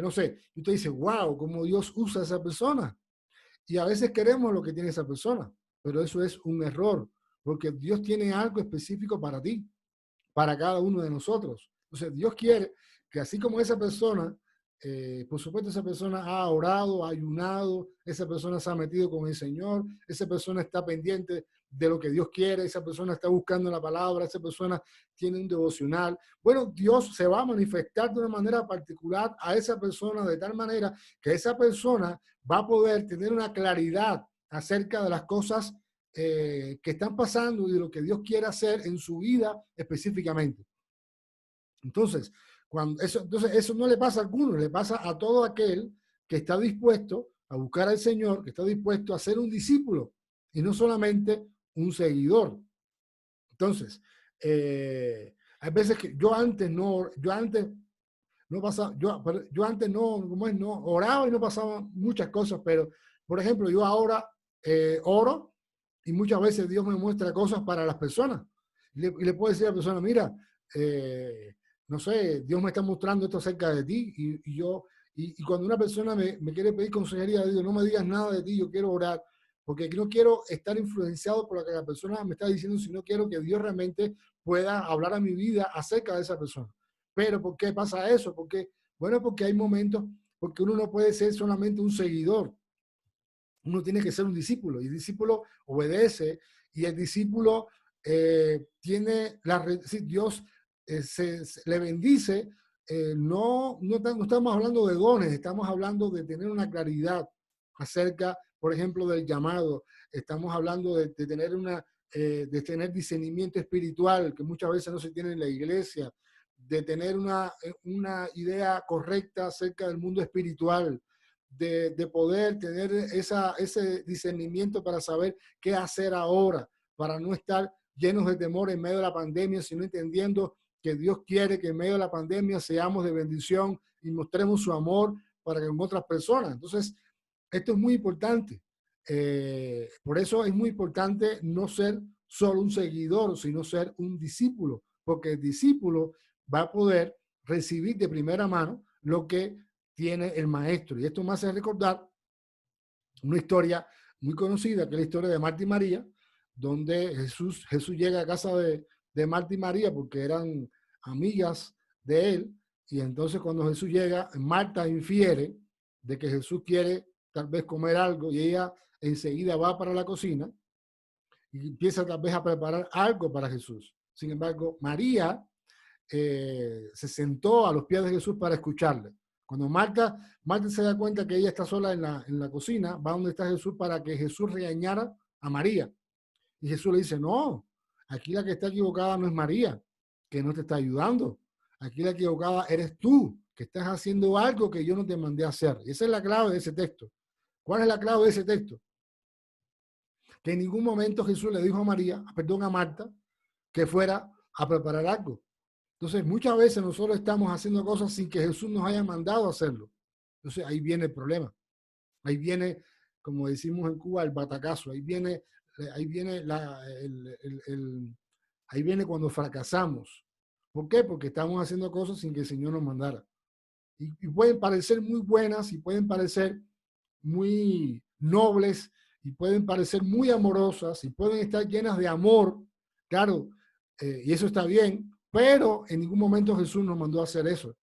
no sé, y usted dice: wow, cómo Dios usa a esa persona. Y a veces queremos lo que tiene esa persona, pero eso es un error, porque Dios tiene algo específico para ti, para cada uno de nosotros. Entonces, Dios quiere que así como esa persona, por supuesto, esa persona ha orado, ha ayunado, esa persona se ha metido con el Señor, esa persona está pendiente de lo que Dios quiere, esa persona está buscando la palabra, esa persona tiene un devocional. Bueno, Dios se va a manifestar de una manera particular a esa persona, de tal manera que esa persona va a poder tener una claridad acerca de las cosas que están pasando y de lo que Dios quiere hacer en su vida específicamente. Entonces, entonces eso no le pasa a alguno, le pasa a todo aquel que está dispuesto a buscar al Señor, que está dispuesto a ser un discípulo y no solamente un seguidor. Entonces, hay veces que yo antes no pasaba, yo antes no oraba y no pasaban muchas cosas, pero por ejemplo, yo ahora oro y muchas veces Dios me muestra cosas para las personas. Y le puedo decir a la persona: mira, no sé, Dios me está mostrando esto acerca de ti, y cuando una persona me quiere pedir consejería, digo: no me digas nada de ti, yo quiero orar, porque no quiero estar influenciado por lo que la persona me está diciendo, sino quiero que Dios realmente pueda hablar a mi vida acerca de esa persona. Pero ¿por qué pasa eso? Bueno, porque hay momentos, porque uno no puede ser solamente un seguidor, uno tiene que ser un discípulo, y el discípulo obedece, y el discípulo tiene Dios le bendice. No estamos hablando de dones, estamos hablando de tener una claridad acerca, por ejemplo, del llamado. Estamos hablando de tener discernimiento espiritual, que muchas veces no se tiene en la iglesia, de tener una idea correcta acerca del mundo espiritual, de poder tener ese discernimiento para saber qué hacer ahora, para no estar llenos de temor en medio de la pandemia, sino entendiendo que Dios quiere que en medio de la pandemia seamos de bendición y mostremos su amor para con otras personas. Entonces, esto es muy importante. Por eso es muy importante no ser solo un seguidor, sino ser un discípulo, porque el discípulo va a poder recibir de primera mano lo que tiene el maestro. Y esto me hace recordar una historia muy conocida, que es la historia de Marta y María, donde Jesús llega a casa de Marta y María porque eran amigas de él, y entonces cuando Jesús llega, Marta infiere de que Jesús quiere tal vez comer algo, y ella enseguida va para la cocina y empieza tal vez a preparar algo para Jesús. Sin embargo, María se sentó a los pies de Jesús para escucharle. Cuando Marta se da cuenta que ella está sola en la cocina, va donde está Jesús para que Jesús regañara a María. Y Jesús le dice, no, aquí la que está equivocada no es María, que no te está ayudando. Aquí la equivocada eres tú, que estás haciendo algo que yo no te mandé a hacer. Y esa es la clave de ese texto. ¿Cuál es la clave de ese texto? Que en ningún momento Jesús le dijo a Marta, que fuera a preparar algo. Entonces, muchas veces nosotros estamos haciendo cosas sin que Jesús nos haya mandado a hacerlo. Entonces, ahí viene el problema. Ahí viene, como decimos en Cuba, el batacazo. Ahí viene ahí viene cuando fracasamos. ¿Por qué? Porque estamos haciendo cosas sin que el Señor nos mandara. Y pueden parecer muy buenas y pueden parecer muy nobles y pueden parecer muy amorosas y pueden estar llenas de amor, claro, y eso está bien, pero en ningún momento Jesús nos mandó a hacer eso.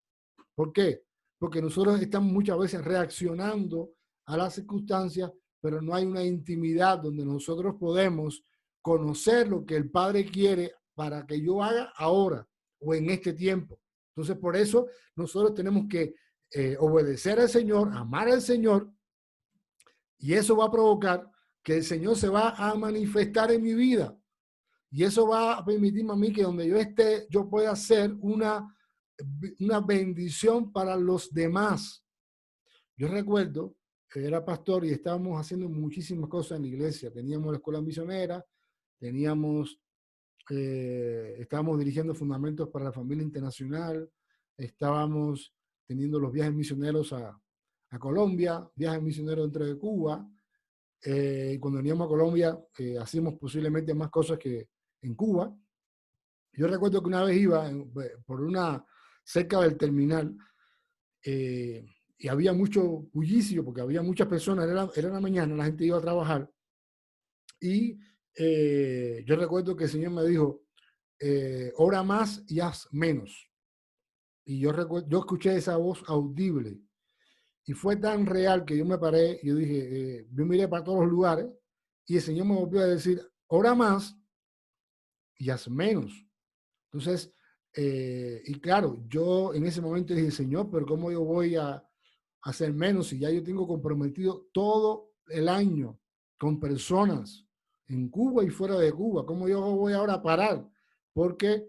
¿Por qué? Porque nosotros estamos muchas veces reaccionando a las circunstancias, pero no hay una intimidad donde nosotros podemos conocer lo que el Padre quiere para que yo haga ahora o en este tiempo. Entonces, por eso nosotros tenemos que obedecer al Señor, amar al Señor, y eso va a provocar que el Señor se va a manifestar en mi vida. Y eso va a permitirme a mí que donde yo esté, yo pueda hacer una bendición para los demás. Yo recuerdo que era pastor y estábamos haciendo muchísimas cosas en la iglesia. Teníamos la escuela misionera, estábamos dirigiendo fundamentos para la familia internacional, estábamos teniendo los viajes misioneros a Colombia, viajes misioneros dentro de Cuba. Cuando veníamos a Colombia, hacíamos posiblemente más cosas que en Cuba. Yo recuerdo que una vez iba cerca del terminal, y había mucho bullicio porque había muchas personas, era la mañana, la gente iba a trabajar, y yo recuerdo que el Señor me dijo, ora más y haz menos. Y yo escuché esa voz audible, y fue tan real que yo me paré y yo dije, yo miré para todos los lugares, y el Señor me volvió a decir, ora más y haz menos. Entonces, y claro, yo en ese momento dije, Señor, pero ¿cómo yo voy a hacer menos si ya yo tengo comprometido todo el año con personas en Cuba y fuera de Cuba? ¿Cómo yo voy ahora a parar? Porque,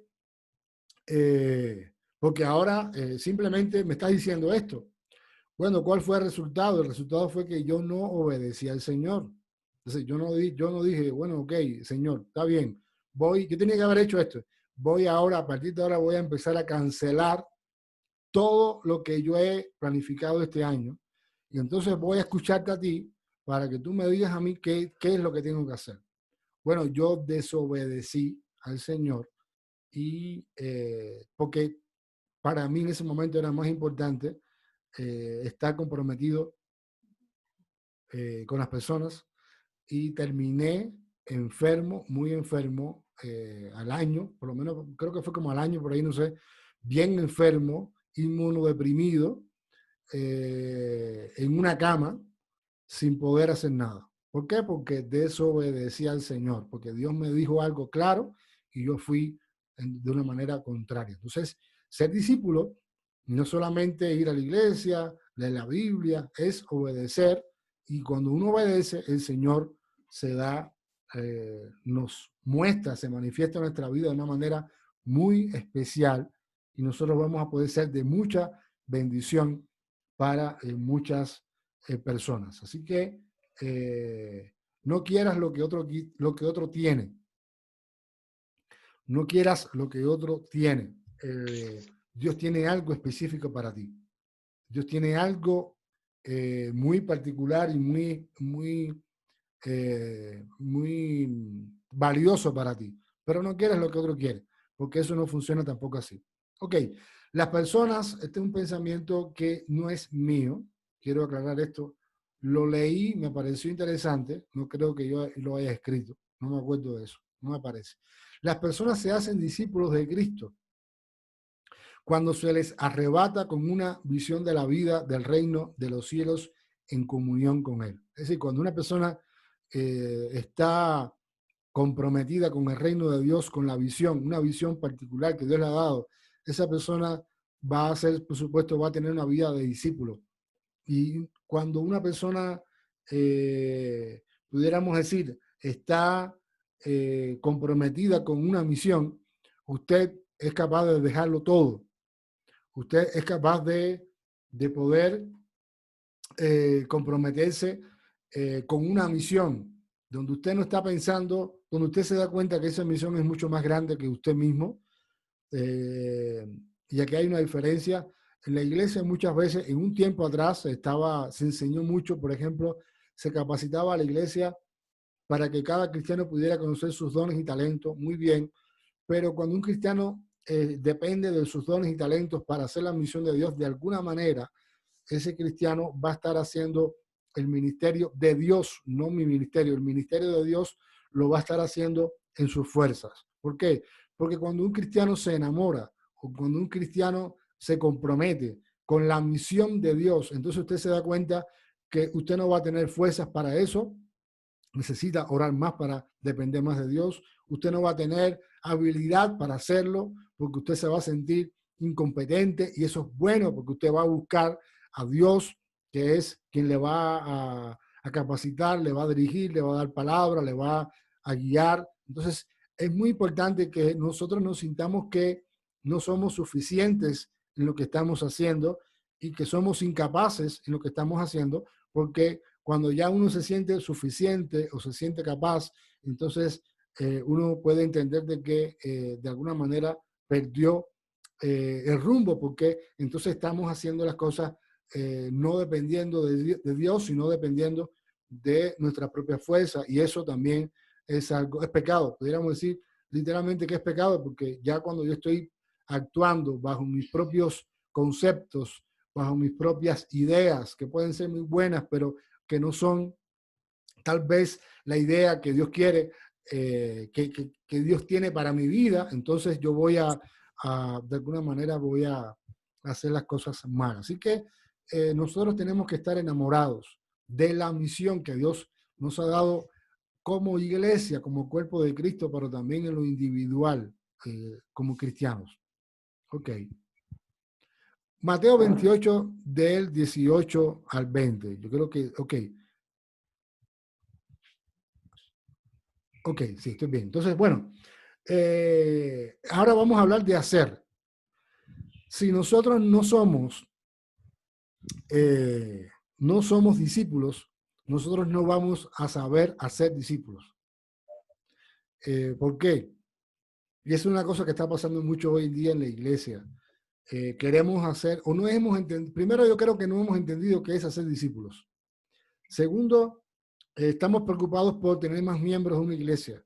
porque ahora simplemente me está diciendo esto. Bueno, ¿cuál fue el resultado? El resultado fue que yo no obedecí al Señor. Entonces, yo no dije, bueno, ok, Señor, está bien, yo tenía que haber hecho esto. Voy ahora, a partir de ahora, voy a empezar a cancelar todo lo que yo he planificado este año. Y entonces voy a escucharte a ti para que tú me digas a mí qué es lo que tengo que hacer. Bueno, yo desobedecí al Señor y porque para mí en ese momento era más importante estar comprometido con las personas, y terminé enfermo, muy enfermo, al año, por lo menos creo que fue como al año, por ahí no sé, bien enfermo, inmunodeprimido, en una cama, sin poder hacer nada. ¿Por qué? Porque desobedecí al Señor, porque Dios me dijo algo claro y yo fui de una manera contraria. Entonces, ser discípulo no solamente ir a la iglesia, leer la Biblia, es obedecer, y cuando uno obedece, el Señor nos muestra, se manifiesta en nuestra vida de una manera muy especial, y nosotros vamos a poder ser de mucha bendición para muchas personas. Así que no quieras lo que otro tiene. No quieras lo que otro tiene. Dios tiene algo específico para ti. Dios tiene algo muy particular y muy valioso para ti. Pero no quieres lo que otro quiere, porque eso no funciona tampoco así. Ok, las personas, este es un pensamiento que no es mío, quiero aclarar esto, lo leí, me pareció interesante, no creo que yo lo haya escrito, no me acuerdo de eso, no me parece. Las personas se hacen discípulos de Cristo cuando se les arrebata con una visión de la vida, del reino de los cielos en comunión con Él. Es decir, cuando una persona está comprometida con el reino de Dios, con la visión, una visión particular que Dios le ha dado, esa persona va a ser, por supuesto, va a tener una vida de discípulo. Y cuando una persona, pudiéramos decir, está comprometida con una misión, usted es capaz de dejarlo todo. Usted es capaz de poder comprometerse con una misión donde usted no está pensando, donde usted se da cuenta que esa misión es mucho más grande que usted mismo, y aquí hay una diferencia. En la iglesia muchas veces, en un tiempo atrás, se enseñó mucho, por ejemplo, se capacitaba a la iglesia para que cada cristiano pudiera conocer sus dones y talentos, muy bien, pero cuando un cristiano depende de sus dones y talentos para hacer la misión de Dios, de alguna manera, ese cristiano va a estar haciendo el ministerio de Dios, no mi ministerio, el ministerio de Dios lo va a estar haciendo en sus fuerzas. ¿Por qué? Porque cuando un cristiano se enamora o cuando un cristiano se compromete con la misión de Dios, entonces usted se da cuenta que usted no va a tener fuerzas para eso, necesita orar más para depender más de Dios, usted no va a tener habilidad para hacerlo porque usted se va a sentir incompetente y eso es bueno porque usted va a buscar a Dios, que es quien le va a capacitar, le va a dirigir, le va a dar palabra, le va a guiar. Entonces, es muy importante que nosotros nos sintamos que no somos suficientes en lo que estamos haciendo y que somos incapaces en lo que estamos haciendo, porque cuando ya uno se siente suficiente o se siente capaz, entonces uno puede entender de que de alguna manera perdió el rumbo, porque entonces estamos haciendo las cosas no dependiendo de Dios, sino dependiendo de nuestra propia fuerza, y eso también es algo, es pecado. Podríamos decir literalmente que es pecado, porque ya cuando yo estoy actuando bajo mis propios conceptos, bajo mis propias ideas, que pueden ser muy buenas, pero que no son tal vez la idea que Dios quiere, que Dios tiene para mi vida, entonces yo voy de alguna manera voy a hacer las cosas mal. Así que nosotros tenemos que estar enamorados de la misión que Dios nos ha dado como iglesia, como cuerpo de Cristo, pero también en lo individual, como cristianos. Ok. Mateo 28, del 18 al 20. Yo creo que, ok. Ok, sí, estoy bien. Entonces, bueno, ahora vamos a hablar de hacer. Si nosotros eh, no somos discípulos, nosotros no vamos a saber hacer discípulos. ¿Por qué? Y es una cosa que está pasando mucho hoy en día en la iglesia. Queremos hacer, o no hemos entendido, primero yo creo que no hemos entendido qué es hacer discípulos. Segundo, estamos preocupados por tener más miembros de una iglesia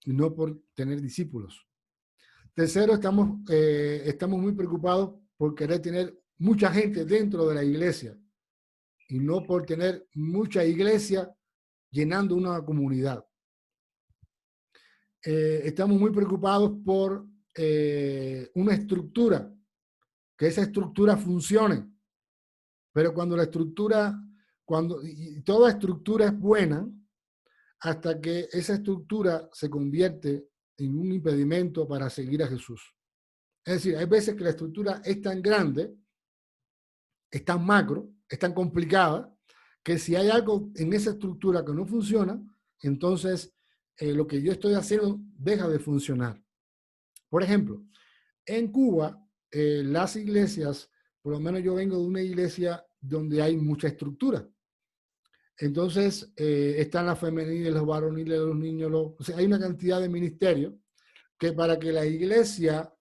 y no por tener discípulos. Tercero, estamos muy preocupados por querer tener mucha gente dentro de la iglesia y no por tener mucha iglesia llenando una comunidad. Estamos muy preocupados por una estructura, que esa estructura funcione. Pero cuando la estructura, y toda estructura es buena, hasta que esa estructura se convierte en un impedimento para seguir a Jesús. Es decir, hay veces que la estructura es tan grande, es tan macro, es tan complicada, que si hay algo en esa estructura que no funciona, entonces lo que yo estoy haciendo deja de funcionar. Por ejemplo, en Cuba, las iglesias, por lo menos yo vengo de una iglesia donde hay mucha estructura. Entonces, están las femeniles, los varoniles, los niños, o sea, hay una cantidad de ministerios que para que la iglesia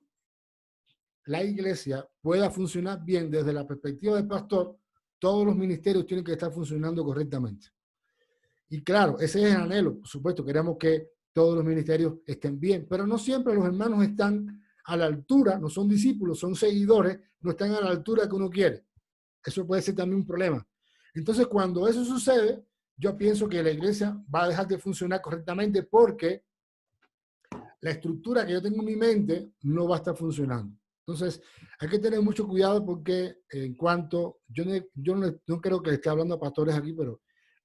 pueda funcionar bien desde la perspectiva del pastor, todos los ministerios tienen que estar funcionando correctamente. Y claro, ese es el anhelo, por supuesto, queremos que todos los ministerios estén bien, pero no siempre los hermanos están a la altura, no son discípulos, son seguidores, no están a la altura que uno quiere. Eso puede ser también un problema. Entonces, cuando eso sucede, yo pienso que la iglesia va a dejar de funcionar correctamente porque la estructura que yo tengo en mi mente no va a estar funcionando. Entonces, hay que tener mucho cuidado porque en cuanto, yo no creo que le esté hablando a pastores aquí,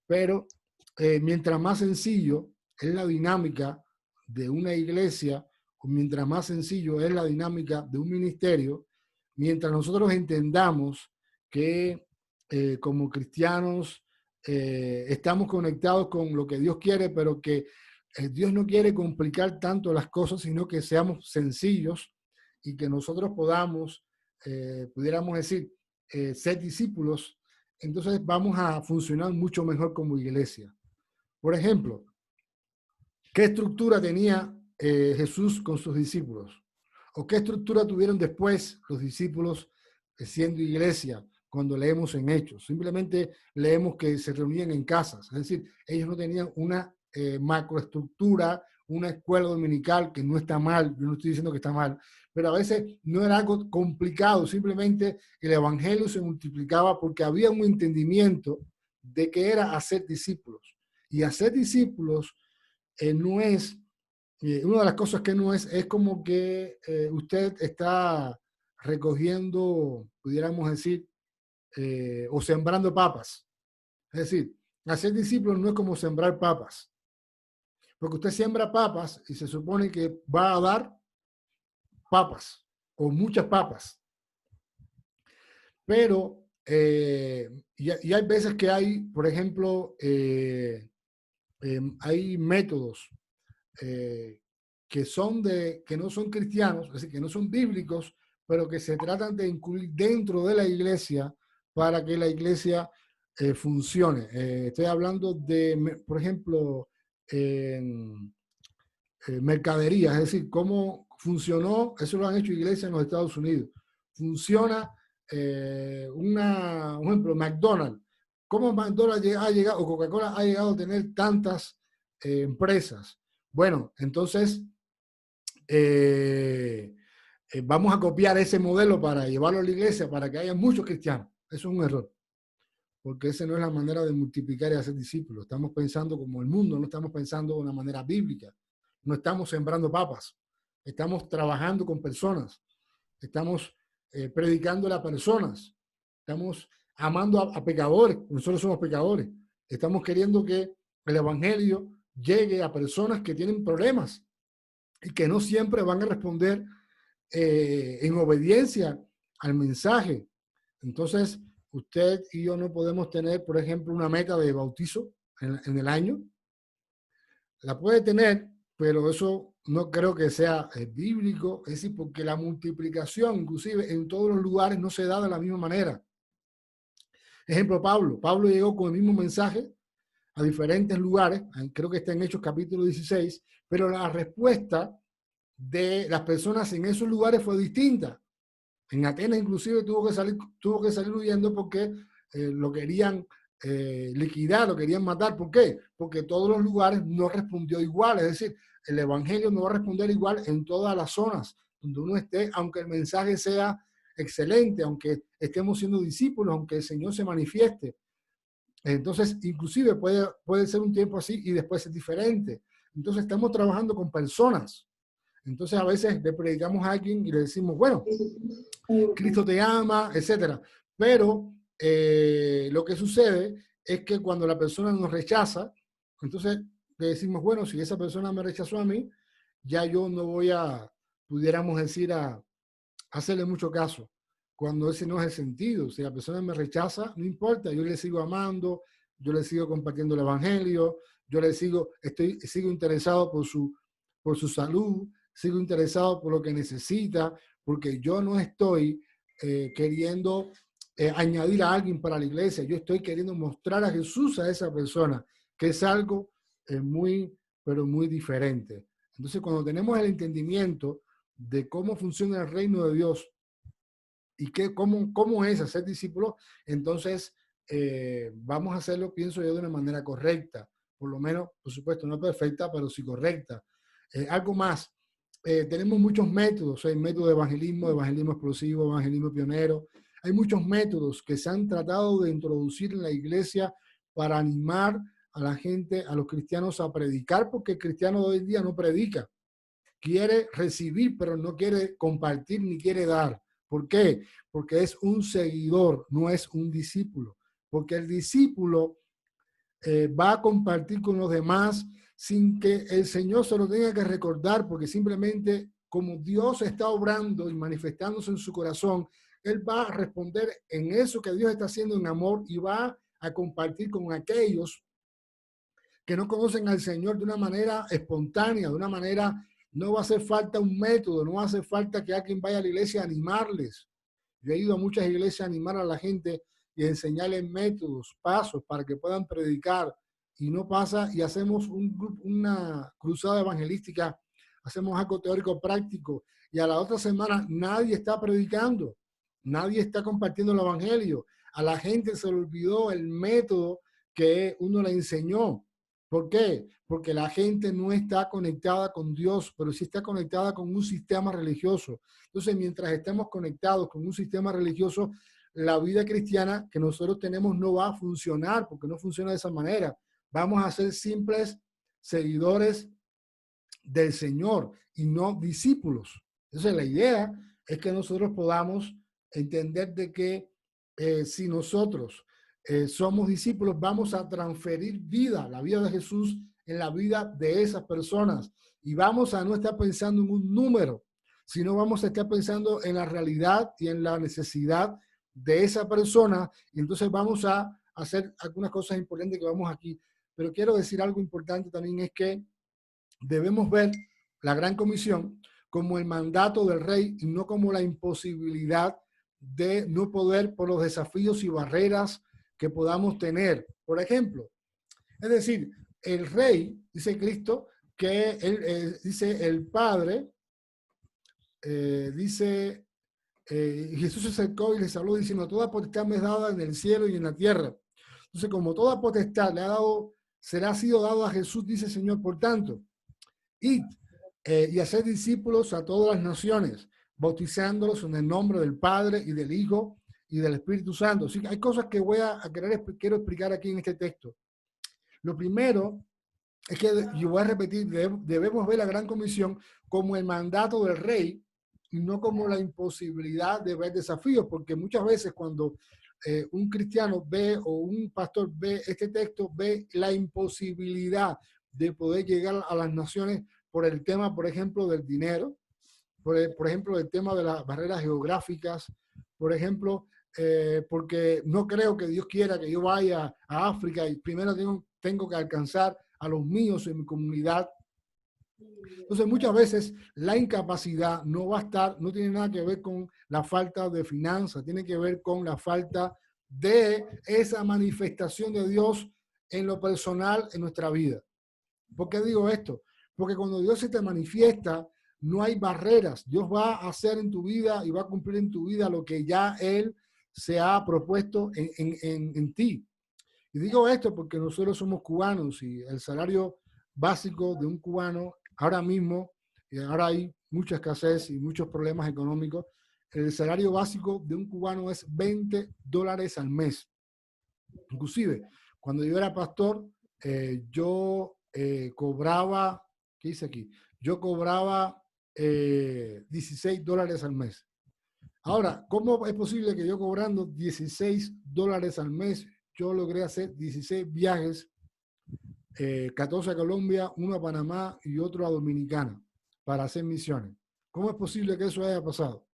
pero mientras más sencillo es la dinámica de una iglesia, o mientras más sencillo es la dinámica de un ministerio, mientras nosotros entendamos que como cristianos estamos conectados con lo que Dios quiere, pero que Dios no quiere complicar tanto las cosas, sino que seamos sencillos y que nosotros pudiéramos decir, ser discípulos, entonces vamos a funcionar mucho mejor como iglesia. Por ejemplo, ¿qué estructura tenía Jesús con sus discípulos? ¿O qué estructura tuvieron después los discípulos siendo iglesia cuando leemos en Hechos? Simplemente leemos que se reunían en casas, es decir, ellos no tenían una macroestructura, una escuela dominical, que no está mal, yo no estoy diciendo que está mal, pero a veces no era algo complicado, simplemente el evangelio se multiplicaba porque había un entendimiento de que era hacer discípulos. Y hacer discípulos no es, una de las cosas que no es como que usted está recogiendo, pudiéramos decir, o sembrando papas. Es decir, hacer discípulos no es como sembrar papas. Porque usted siembra papas y se supone que va a dar papas o muchas papas. Pero, y hay veces que hay, por ejemplo, hay métodos que no son cristianos, es decir, que no son bíblicos, pero que se tratan de incluir dentro de la iglesia para que la iglesia funcione. Estoy hablando de, por ejemplo, mercadería, es decir, cómo funcionó, eso lo han hecho iglesias en los Estados Unidos. Funciona un ejemplo, McDonald's. ¿Cómo McDonald's ha llegado, o Coca-Cola ha llegado a tener tantas empresas? Bueno, entonces vamos a copiar ese modelo para llevarlo a la iglesia, para que haya muchos cristianos. Eso es un error, porque esa no es la manera de multiplicar y hacer discípulos. Estamos pensando como el mundo, no estamos pensando de una manera bíblica. No estamos sembrando papas, estamos trabajando con personas, estamos predicándole a personas, estamos amando a pecadores, nosotros somos pecadores, estamos queriendo que el evangelio llegue a personas que tienen problemas y que no siempre van a responder en obediencia al mensaje. Entonces, usted y yo no podemos tener, por ejemplo, una meta de bautizo en el año. La puede tener, pero eso no creo que sea bíblico, es decir, porque la multiplicación, inclusive en todos los lugares, no se da de la misma manera. Ejemplo, Pablo llegó con el mismo mensaje a diferentes lugares, creo que está en Hechos capítulo 16, pero la respuesta de las personas en esos lugares fue distinta. En Atenas inclusive tuvo que salir huyendo porque lo querían liquidar, lo querían matar. ¿Por qué? Porque todos los lugares no respondió igual, es decir, el evangelio no va a responder igual en todas las zonas donde uno esté, aunque el mensaje sea excelente, aunque estemos siendo discípulos, aunque el Señor se manifieste. Entonces, inclusive puede ser un tiempo así y después es diferente. Entonces, estamos trabajando con personas. Entonces, a veces le predicamos a alguien y le decimos, bueno, Cristo te ama, etcétera. Pero lo que sucede es que cuando la persona nos rechaza, entonces le decimos, bueno, si esa persona me rechazó a mí, ya yo no voy a, pudiéramos decir, a hacerle mucho caso. Cuando ese no es el sentido. Si la persona me rechaza, no importa, yo le sigo amando, yo le sigo compartiendo el evangelio, yo le sigo interesado por su salud, sigo interesado por lo que necesita, porque yo no estoy queriendo añadir a alguien para la iglesia. Yo estoy queriendo mostrar a Jesús a esa persona, que es algo muy, pero muy diferente. Entonces, cuando tenemos el entendimiento de cómo funciona el reino de Dios y cómo es hacer discípulos, entonces vamos a hacerlo, pienso yo, de una manera correcta. Por lo menos, por supuesto, no perfecta, pero sí correcta. Algo más. Tenemos muchos métodos. Hay métodos de evangelismo explosivo, evangelismo pionero. Hay muchos métodos que se han tratado de introducir en la iglesia para animar a la gente, a los cristianos a predicar, porque el cristiano de hoy en día no predica. Quiere recibir, pero no quiere compartir ni quiere dar. ¿Por qué? Porque es un seguidor, no es un discípulo. Porque el discípulo va a compartir con los demás sin que el Señor se lo tenga que recordar, porque simplemente como Dios está obrando y manifestándose en su corazón, Él va a responder en eso que Dios está haciendo en amor y va a compartir con aquellos que no conocen al Señor de una manera espontánea, de una manera, no va a hacer falta un método, no va a hacer falta que alguien vaya a la iglesia a animarles. Yo he ido a muchas iglesias a animar a la gente y enseñarles métodos, pasos para que puedan predicar. Y no pasa, y hacemos una cruzada evangelística, hacemos algo teórico práctico, y a la otra semana nadie está predicando, nadie está compartiendo el evangelio. A la gente se le olvidó el método que uno le enseñó. ¿Por qué? Porque la gente no está conectada con Dios, pero sí está conectada con un sistema religioso. Entonces, mientras estemos conectados con un sistema religioso, la vida cristiana que nosotros tenemos no va a funcionar, porque no funciona de esa manera. Vamos a ser simples seguidores del Señor y no discípulos. Entonces, la idea es que nosotros podamos entender de que si nosotros somos discípulos, vamos a transferir vida, la vida de Jesús en la vida de esas personas, y vamos a no estar pensando en un número, sino vamos a estar pensando en la realidad y en la necesidad de esa persona, y entonces vamos a hacer algunas cosas importantes que vamos aquí. Pero quiero decir algo importante también, es que debemos ver la Gran Comisión como el mandato del rey y no como la imposibilidad de no poder por los desafíos y barreras que podamos tener. Por ejemplo, es decir, el rey, dice Cristo, que él, dice el Padre, Jesús se acercó y les habló diciendo, toda potestad me es dada en el cielo y en la tierra. Entonces, como toda potestad le ha dado, será sido dado a Jesús, dice el Señor, por tanto, id y hacer discípulos a todas las naciones, bautizándolos en el nombre del Padre y del Hijo y del Espíritu Santo. Así que hay cosas que quiero explicar aquí en este texto. Lo primero es que, yo voy a repetir, debemos ver la Gran Comisión como el mandato del rey y no como la imposibilidad de ver desafíos, porque muchas veces cuando un cristiano ve o un pastor ve este texto, ve la imposibilidad de poder llegar a las naciones por el tema, por ejemplo, del dinero, por ejemplo, el tema de las barreras geográficas, por ejemplo, porque no creo que Dios quiera que yo vaya a África y primero tengo que alcanzar a los míos en mi comunidad. Entonces, muchas veces la incapacidad no va a estar, no tiene nada que ver con la falta de finanzas, tiene que ver con la falta de esa manifestación de Dios en lo personal en nuestra vida. ¿Por qué digo esto? Porque cuando Dios se te manifiesta, no hay barreras. Dios va a hacer en tu vida y va a cumplir en tu vida lo que ya Él se ha propuesto en ti. Y digo esto porque nosotros somos cubanos y el salario básico de un cubano ahora mismo, ahora hay mucha escasez y muchos problemas económicos, el salario básico de un cubano es $20 al mes. Inclusive, cuando yo era pastor, yo cobraba, ¿qué dice aquí? Yo cobraba $16 al mes. Ahora, ¿cómo es posible que yo cobrando $16 al mes, yo logré hacer 16 viajes, 14 a Colombia, uno a Panamá y otro a Dominicana para hacer misiones? ¿Cómo es posible que eso haya pasado?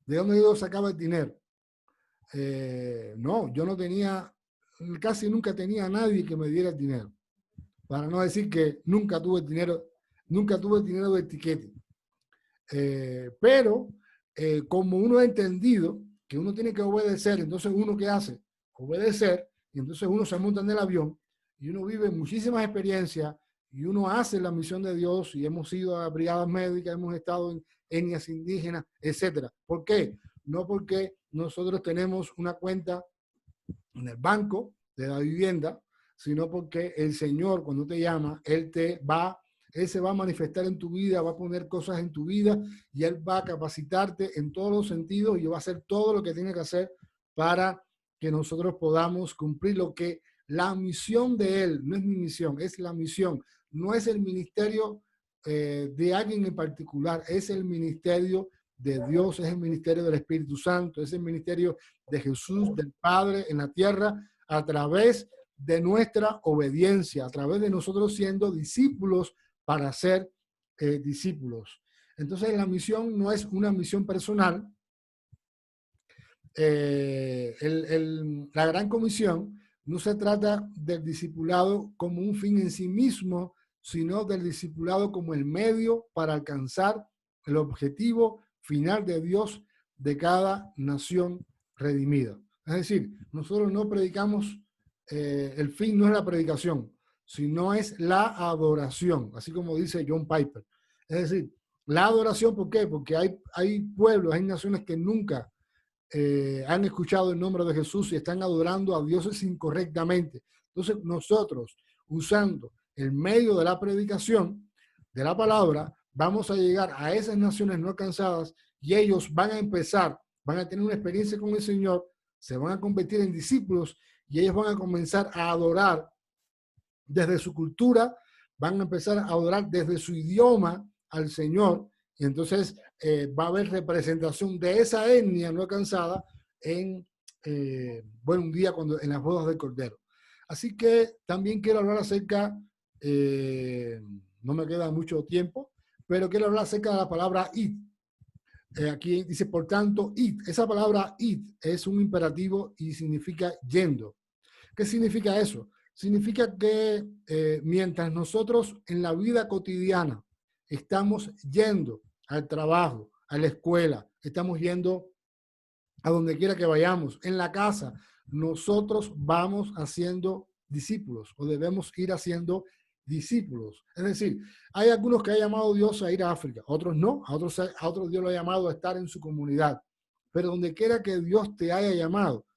¿De dónde yo sacaba el dinero? No, yo no tenía, casi nunca tenía a nadie que me diera el dinero. Para no decir que nunca tuve el dinero de etiquete. Pero como uno ha entendido que uno tiene que obedecer. Entonces, ¿uno qué hace? Obedecer, y entonces uno se monta en el avión y uno vive muchísimas experiencias y uno hace la misión de Dios y hemos ido a brigadas médicas, hemos estado en etnias indígenas, etcétera. ¿Por qué? No porque nosotros tenemos una cuenta en el banco de la vivienda, sino porque el Señor, cuando te llama, Él se va a manifestar en tu vida, va a poner cosas en tu vida y Él va a capacitarte en todos los sentidos y va a hacer todo lo que tiene que hacer para que nosotros podamos cumplir lo que la misión de Él, no es mi misión, es la misión, no es el ministerio de alguien en particular, es el ministerio de Dios, es el ministerio del Espíritu Santo, es el ministerio de Jesús, del Padre en la tierra, a través de nuestra obediencia, a través de nosotros siendo discípulos para ser discípulos. Entonces la misión no es una misión personal. La gran comisión no se trata del discipulado como un fin en sí mismo, sino del discipulado como el medio para alcanzar el objetivo final de Dios de cada nación redimida. Es decir, nosotros no predicamos, el fin no es la predicación, sino es la adoración, así como dice John Piper. Es decir, la adoración, ¿por qué? Porque hay pueblos, hay naciones que nunca han escuchado el nombre de Jesús y están adorando a dioses incorrectamente. Entonces nosotros, usando el medio de la predicación, de la palabra, vamos a llegar a esas naciones no alcanzadas y ellos van a empezar, van a tener una experiencia con el Señor, se van a convertir en discípulos y ellos van a comenzar a adorar desde su cultura, van a empezar a adorar desde su idioma al Señor. Y entonces va a haber representación de esa etnia no alcanzada en, un día en las bodas del Cordero. Así que también quiero hablar acerca, no me queda mucho tiempo, pero quiero hablar acerca de la palabra id. Aquí dice, por tanto, id. Esa palabra id es un imperativo y significa yendo. ¿Qué significa eso? Significa que mientras nosotros en la vida cotidiana estamos yendo al trabajo, a la escuela, estamos yendo a donde quiera que vayamos, en la casa, nosotros vamos haciendo discípulos o debemos ir haciendo discípulos. Es decir, hay algunos que ha llamado Dios a ir a África, otros no, a otros Dios lo ha llamado a estar en su comunidad. Pero donde quiera que Dios te haya llamado,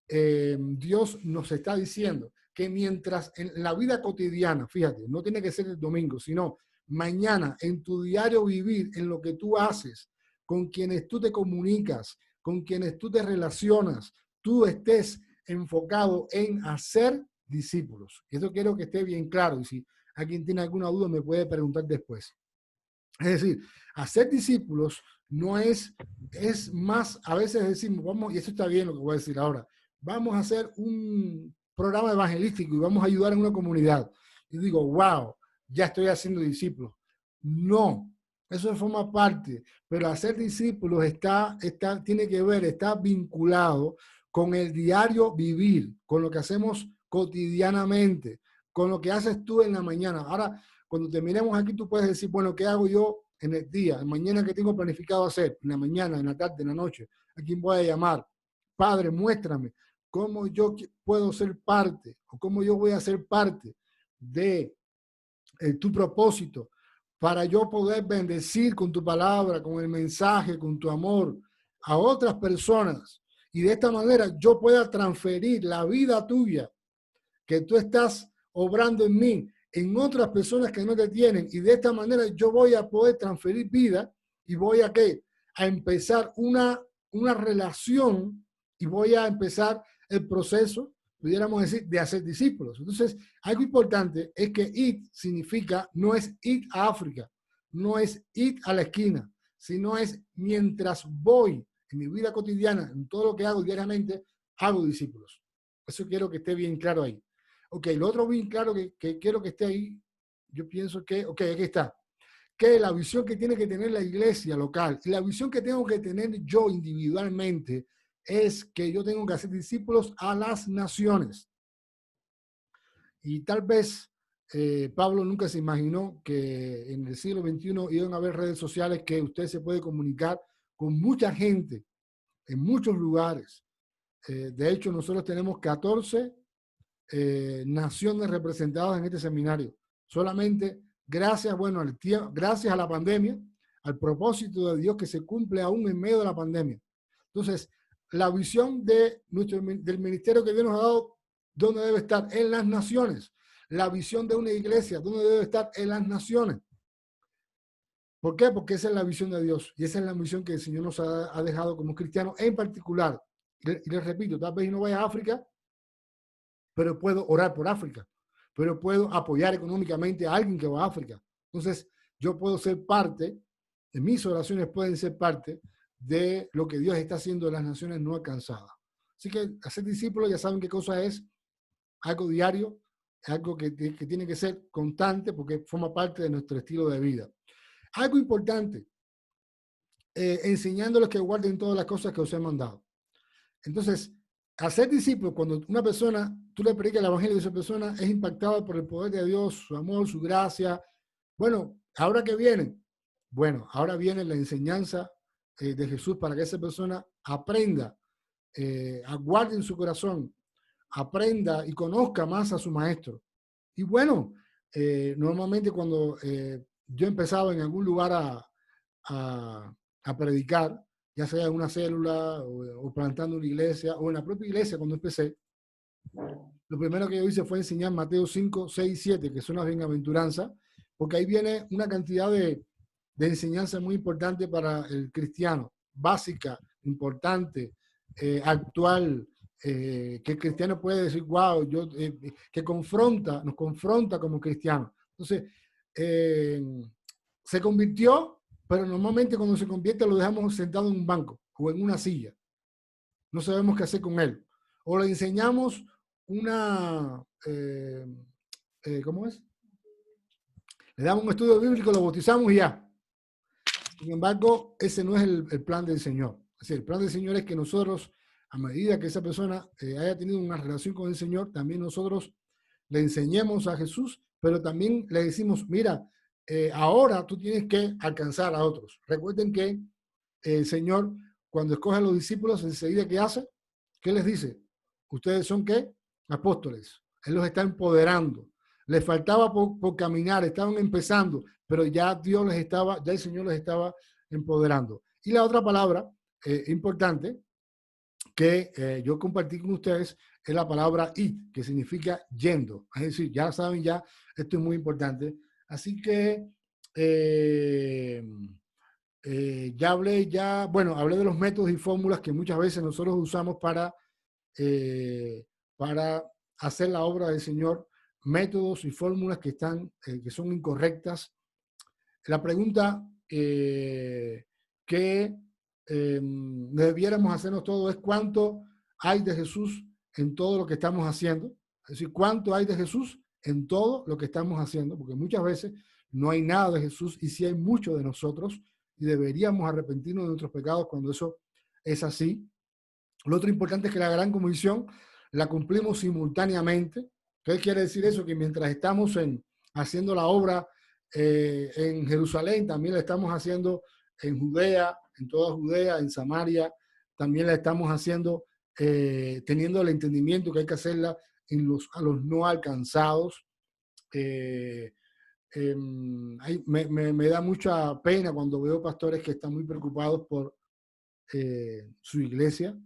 Dios nos está diciendo que mientras en la vida cotidiana, fíjate, no tiene que ser el domingo, sino mañana en tu diario vivir, en lo que tú haces, con quienes tú te comunicas, con quienes tú te relacionas, tú estés enfocado en hacer discípulos. Y eso quiero que esté bien claro. Y si alguien tiene alguna duda, me puede preguntar después. Es decir, hacer discípulos no es más, a veces decimos, vamos, y esto está bien lo que voy a decir ahora, vamos a hacer un programa evangelístico y vamos a ayudar en una comunidad. Y digo, wow, ya estoy haciendo discípulos. No, eso forma parte, pero hacer discípulos tiene que ver, está vinculado con el diario vivir, con lo que hacemos cotidianamente, con lo que haces tú en la mañana. Ahora, cuando terminemos aquí, tú puedes decir, bueno, ¿qué hago yo en el día, en mañana que tengo planificado hacer? En la mañana, en la tarde, en la noche. ¿A quién voy a llamar? Padre, muéstrame cómo yo puedo ser parte o cómo yo voy a ser parte de tu propósito para yo poder bendecir con tu palabra, con el mensaje, con tu amor a otras personas. Y de esta manera yo pueda transferir la vida tuya que tú estás obrando en mí, en otras personas que no te tienen. Y de esta manera yo voy a poder transferir vida y voy a ¿qué? A empezar una relación y voy a empezar el proceso, pudiéramos decir, de hacer discípulos. Entonces, algo importante es que ir significa, no es ir a África, no es ir a la esquina, sino es mientras voy en mi vida cotidiana, en todo lo que hago diariamente, hago discípulos. Eso quiero que esté bien claro ahí. Ok, lo otro bien claro que quiero que esté ahí, yo pienso que, ok, aquí está, que la visión que tiene que tener la iglesia local y la visión que tengo que tener yo individualmente es que yo tengo que hacer discípulos a las naciones. Y tal vez Pablo nunca se imaginó que en el siglo XXI iban a haber redes sociales que usted se puede comunicar con mucha gente en muchos lugares. De hecho, nosotros tenemos 14 naciones representadas en este seminario. Solamente gracias, bueno, gracias a la pandemia, al propósito de Dios que se cumple aún en medio de la pandemia. Entonces, la visión del ministerio que Dios nos ha dado, ¿dónde debe estar? En las naciones. La visión de una iglesia, ¿dónde debe estar? En las naciones. ¿Por qué? Porque esa es la visión de Dios y esa es la misión que el Señor nos ha dejado como cristianos en particular. Y les repito, tal vez no vaya a África, pero puedo orar por África, pero puedo apoyar económicamente a alguien que va a África. Entonces, yo puedo ser parte, mis oraciones pueden ser parte de lo que Dios está haciendo en las naciones no alcanzadas. Así que hacer discípulos, ya saben qué cosa es, algo diario, algo que tiene que ser constante porque forma parte de nuestro estilo de vida. Algo importante, enseñándoles que guarden todas las cosas que os he mandado. Entonces, hacer discípulos, cuando una persona, tú le predicas el evangelio a esa persona, es impactada por el poder de Dios, su amor, su gracia. Bueno, ¿ahora qué viene? Bueno, ahora viene la enseñanza de Jesús para que esa persona aprenda, aguarde en su corazón, aprenda y conozca más a su maestro. Y bueno, normalmente cuando yo empezaba en algún lugar a predicar, ya sea en una célula o plantando una iglesia o en la propia iglesia cuando empecé, lo primero que yo hice fue enseñar Mateo 5, 6, 7, que son las bienaventuranzas, porque ahí viene una cantidad de enseñanza muy importante para el cristiano, básica, importante, actual, que el cristiano puede decir, wow, que nos confronta como cristianos. Entonces, se convirtió, pero normalmente cuando se convierte lo dejamos sentado en un banco o en una silla. No sabemos qué hacer con él. O le enseñamos una, ¿cómo es? Le damos un estudio bíblico, lo bautizamos y ya. Sin embargo, ese no es el plan del Señor. Es decir, el plan del Señor es que nosotros, a medida que esa persona haya tenido una relación con el Señor, también nosotros le enseñemos a Jesús, pero también le decimos, mira, ahora tú tienes que alcanzar a otros. Recuerden que el Señor, cuando escoge a los discípulos, enseguida ¿qué hace? ¿Qué les dice? ¿Ustedes son qué? Apóstoles. Él los está empoderando. Les faltaba por caminar, estaban empezando, pero ya Dios les estaba, ya el Señor les estaba empoderando. Y la otra palabra importante que yo compartí con ustedes es la palabra ir, que significa yendo. Es decir, ya saben, ya esto es muy importante. Así que hablé de los métodos y fórmulas que muchas veces nosotros usamos para hacer la obra del Señor, métodos y fórmulas que son incorrectas. La pregunta que debiéramos hacernos todos es cuánto hay de Jesús en todo lo que estamos haciendo. Es decir, cuánto hay de Jesús en todo lo que estamos haciendo, porque muchas veces no hay nada de Jesús y sí hay mucho de nosotros y deberíamos arrepentirnos de nuestros pecados cuando eso es así. Lo otro importante es que la gran comisión la cumplimos simultáneamente. ¿Qué quiere decir eso? Que mientras estamos haciendo la obra en Jerusalén, también la estamos haciendo en Judea, en toda Judea, en Samaria, también la estamos haciendo teniendo el entendimiento que hay que hacerla a los no alcanzados. Me da mucha pena cuando veo pastores que están muy preocupados por su iglesia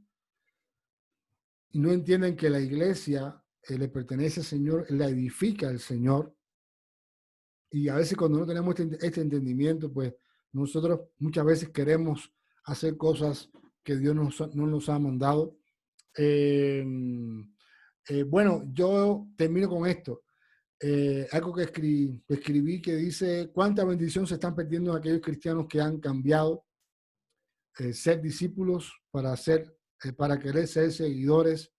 y no entienden que la iglesia le pertenece al Señor, la edifica el Señor. Y a veces cuando no tenemos este entendimiento, pues nosotros muchas veces queremos hacer cosas que Dios no nos ha mandado. Bueno, yo termino con esto. Algo que escribí que dice cuánta bendición se están perdiendo aquellos cristianos que han cambiado ser discípulos para querer ser seguidores,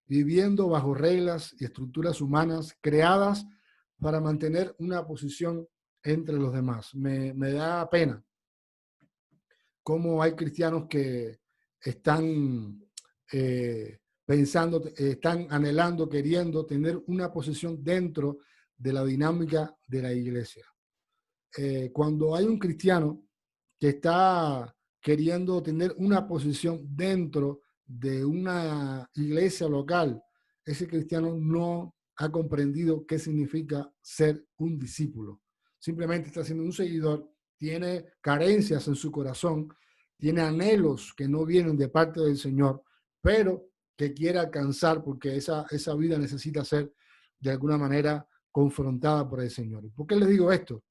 viviendo bajo reglas y estructuras humanas creadas para mantener una posición entre los demás. Me da pena cómo hay cristianos que están pensando, están anhelando, queriendo tener una posición dentro de la dinámica de la iglesia. Cuando hay un cristiano que queriendo tener una posición dentro de una iglesia local, ese cristiano no ha comprendido qué significa ser un discípulo. Simplemente está siendo un seguidor, tiene carencias en su corazón, tiene anhelos que no vienen de parte del Señor, pero que quiere alcanzar porque esa vida necesita ser de alguna manera confrontada por el Señor. ¿Por qué les digo esto?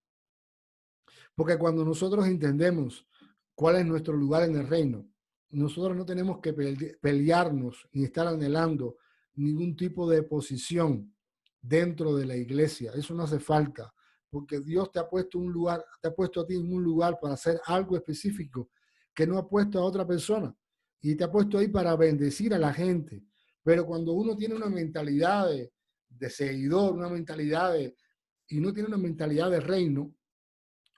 Porque cuando nosotros entendemos cuál es nuestro lugar en el reino, nosotros no tenemos que pelearnos ni estar anhelando ningún tipo de posición dentro de la iglesia. Eso no hace falta, porque Dios te ha puesto un lugar, te ha puesto a ti en un lugar para hacer algo específico que no ha puesto a otra persona. Y te ha puesto ahí para bendecir a la gente. Pero cuando uno tiene una mentalidad de seguidor, una mentalidad y no tiene una mentalidad de reino,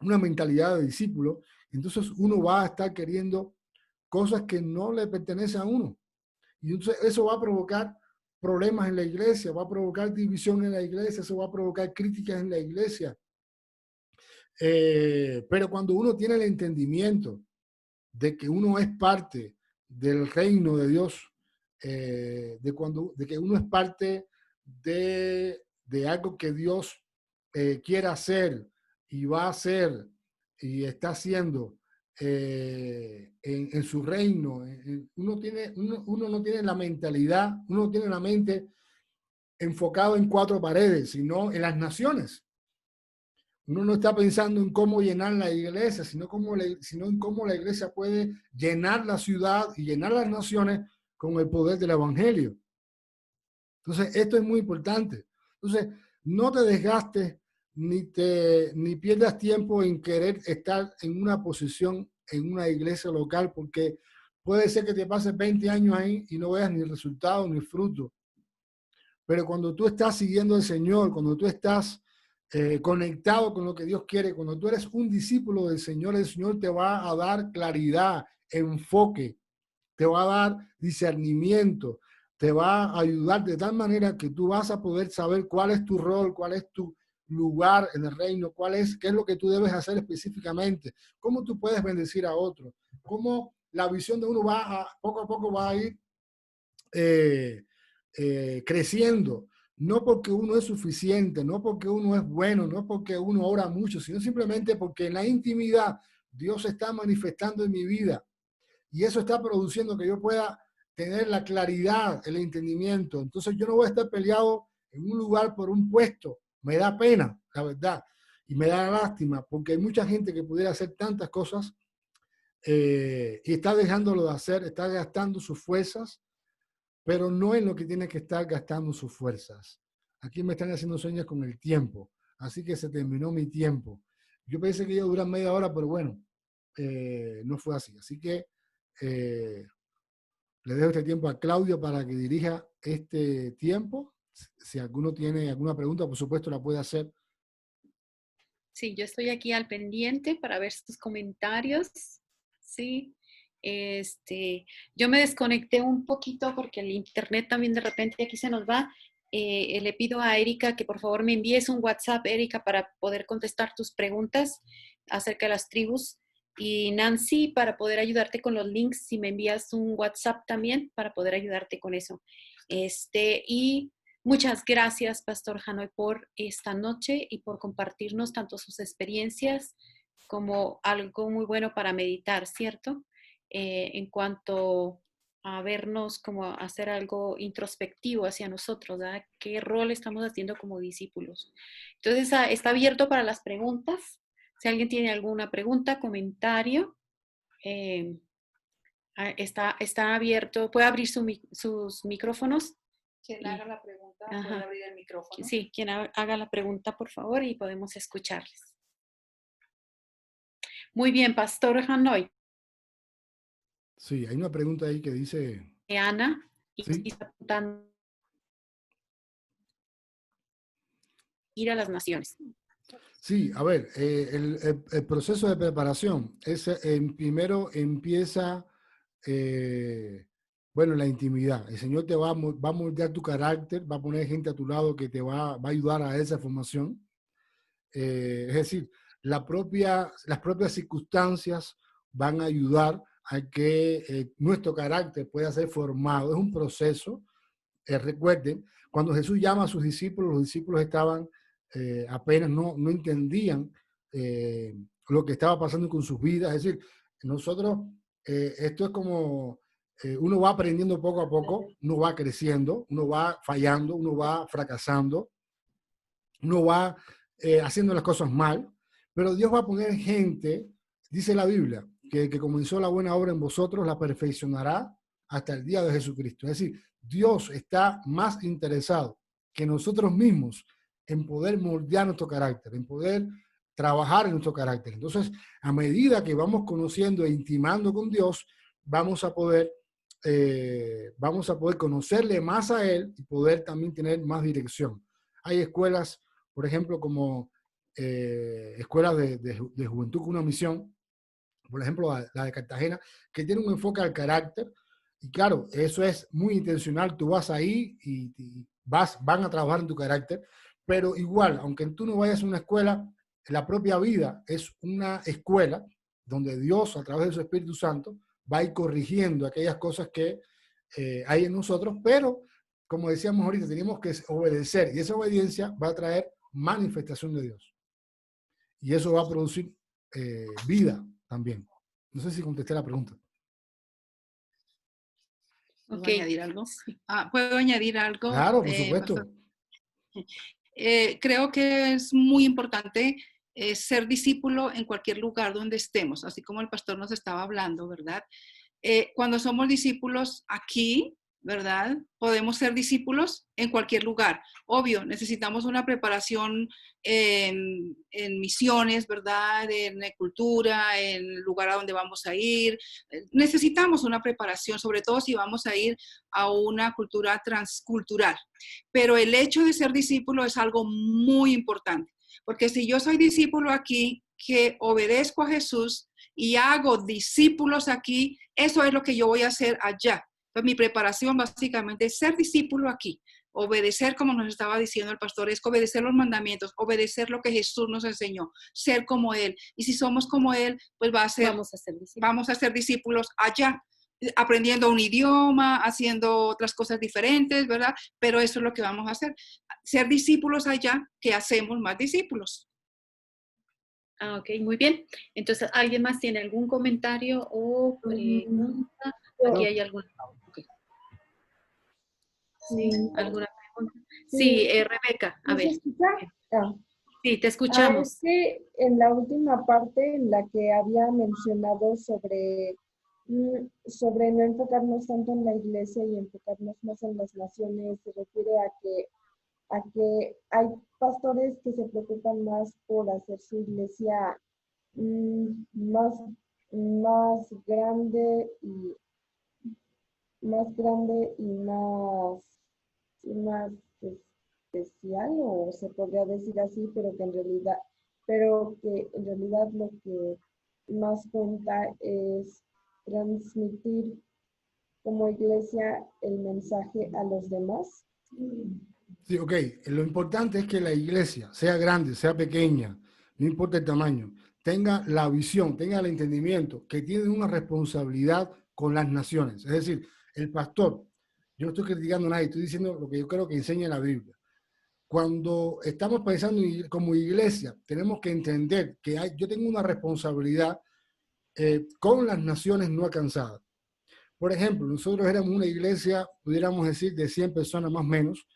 una mentalidad de discípulo, entonces uno va a estar queriendo cosas que no le pertenecen a uno. Y entonces eso va a provocar problemas en la iglesia, va a provocar división en la iglesia, eso va a provocar críticas en la iglesia. Pero cuando uno tiene el entendimiento de que uno es parte del reino de Dios, de que uno es parte de algo que Dios quiere hacer y va a hacer y está haciendo en su reino. Uno no tiene la mentalidad, uno no tiene la mente enfocado en cuatro paredes, sino en las naciones. Uno no está pensando en cómo llenar la iglesia, sino en cómo la iglesia puede llenar la ciudad y llenar las naciones con el poder del evangelio. Entonces, esto es muy importante. Entonces, no te desgastes ni pierdas tiempo en querer estar en una posición en una iglesia local, porque puede ser que te pases 20 años ahí y no veas ni resultado ni fruto. Pero cuando tú estás siguiendo al Señor, cuando tú estás conectado con lo que Dios quiere, cuando tú eres un discípulo del Señor, el Señor te va a dar claridad, enfoque, te va a dar discernimiento, te va a ayudar de tal manera que tú vas a poder saber cuál es tu rol, cuál es tu lugar en el reino, qué es lo que tú debes hacer específicamente, cómo tú puedes bendecir a otros, cómo la visión de uno poco a poco va a ir creciendo, no porque uno es suficiente, no porque uno es bueno, no porque uno ora mucho, sino simplemente porque en la intimidad Dios está manifestando en mi vida y eso está produciendo que yo pueda tener la claridad, el entendimiento. Entonces yo no voy a estar peleado en un lugar por un puesto, me da pena, la verdad, y me da lástima, porque hay mucha gente que pudiera hacer tantas cosas y está dejándolo de hacer, está gastando sus fuerzas, pero no es lo que tiene que estar gastando sus fuerzas. Aquí me están haciendo señas con el tiempo, así que se terminó mi tiempo. Yo pensé que iba a durar media hora, pero bueno, no fue así. Así que le dejo este tiempo a Claudio para que dirija este tiempo. Si alguno tiene alguna pregunta, por supuesto la puede hacer. Sí, yo estoy aquí al pendiente para ver sus comentarios. Sí. Yo me desconecté un poquito porque el internet también de repente aquí se nos va. Le pido a Erika que por favor me envíes un WhatsApp, Erika, para poder contestar tus preguntas acerca de las tribus. Y Nancy, para poder ayudarte con los links, si me envías un WhatsApp también para poder ayudarte con eso. Y muchas gracias, Pastor Hanoi, por esta noche y por compartirnos tanto sus experiencias como algo muy bueno para meditar, ¿cierto? En cuanto a vernos como hacer algo introspectivo hacia nosotros, ¿verdad? ¿Qué rol estamos haciendo como discípulos? Entonces, está abierto para las preguntas. Si alguien tiene alguna pregunta, comentario, está abierto. Puede abrir sus micrófonos. Quien haga la pregunta puede abrir el micrófono. Sí, quien haga la pregunta, por favor, y podemos escucharles. Muy bien, Pastor Hanoi. Sí, hay una pregunta ahí que dice... Ana, y ¿sí? está apuntando ir a las naciones. Sí, a ver, el proceso de preparación primero empieza, bueno, la intimidad. El Señor te va a moldear tu carácter, va a poner gente a tu lado que te va a ayudar a esa formación. Es decir, las propias circunstancias van a ayudar a que nuestro carácter pueda ser formado. Es un proceso. Recuerden, cuando Jesús llama a sus discípulos, los discípulos estaban apenas no entendían lo que estaba pasando con sus vidas. Es decir, nosotros, esto es como uno va aprendiendo poco a poco, uno va creciendo, uno va fallando, uno va fracasando, uno va haciendo las cosas mal, pero Dios va a poner gente, dice la Biblia, que comenzó la buena obra en vosotros, la perfeccionará hasta el día de Jesucristo. Es decir, Dios está más interesado que nosotros mismos en poder moldear nuestro carácter, en poder trabajar en nuestro carácter. Entonces, a medida que vamos conociendo e intimando con Dios, vamos a poder conocerle más a Él y poder también tener más dirección. Hay escuelas, por ejemplo, como escuelas de juventud con una misión, por ejemplo, la de Cartagena, que tiene un enfoque al carácter. Y claro, eso es muy intencional. Tú vas ahí y van a trabajar en tu carácter, pero igual, aunque tú no vayas a una escuela, la propia vida es una escuela donde Dios, a través de su Espíritu Santo, va a ir corrigiendo aquellas cosas que hay en nosotros, pero como decíamos ahorita, tenemos que obedecer, y esa obediencia va a traer manifestación de Dios. Y eso va a producir vida también. No sé si contesté la pregunta. ¿Puedo añadir algo? ¿Puedo añadir algo? Claro, por supuesto. Creo que es muy importante ser discípulo en cualquier lugar donde estemos, así como el pastor nos estaba hablando, ¿verdad? Cuando somos discípulos aquí, ¿verdad? Podemos ser discípulos en cualquier lugar. Obvio, necesitamos una preparación en misiones, ¿verdad? En cultura, en el lugar a donde vamos a ir. Necesitamos una preparación, sobre todo si vamos a ir a una cultura transcultural. Pero el hecho de ser discípulo es algo muy importante, porque si yo soy discípulo aquí, que obedezco a Jesús y hago discípulos aquí, eso es lo que yo voy a hacer allá. Entonces, mi preparación básicamente es ser discípulo aquí, obedecer, como nos estaba diciendo el pastor, es obedecer los mandamientos, obedecer lo que Jesús nos enseñó, ser como Él. Y si somos como Él, pues vamos a ser discípulos allá, aprendiendo un idioma, haciendo otras cosas diferentes, ¿verdad? Pero eso es lo que vamos a hacer, ser discípulos allá, que hacemos más discípulos. Ah, ok, muy bien. Entonces, ¿alguien más tiene algún comentario o pregunta? Aquí hay alguna. Okay. Sí, ¿alguna pregunta? Sí, Rebeca, a ver. ¿Se escucha? Sí, te escuchamos. Es que en la última parte en la que había mencionado sobre no enfocarnos tanto en la iglesia y enfocarnos más en las naciones, se refiere a que hay pastores que se preocupan más por hacer su iglesia más grande y más especial, o se podría decir así, pero que en realidad lo que más cuenta es transmitir como iglesia el mensaje a los demás. Sí, ok. Lo importante es que la iglesia, sea grande, sea pequeña, no importa el tamaño, tenga la visión, tenga el entendimiento, que tiene una responsabilidad con las naciones. Es decir, el pastor, yo no estoy criticando a nadie, estoy diciendo lo que yo creo que enseña la Biblia. Cuando estamos pensando como iglesia, tenemos que entender que yo tengo una responsabilidad con las naciones no alcanzadas. Por ejemplo, nosotros éramos una iglesia, pudiéramos decir, de 100 personas más o menos,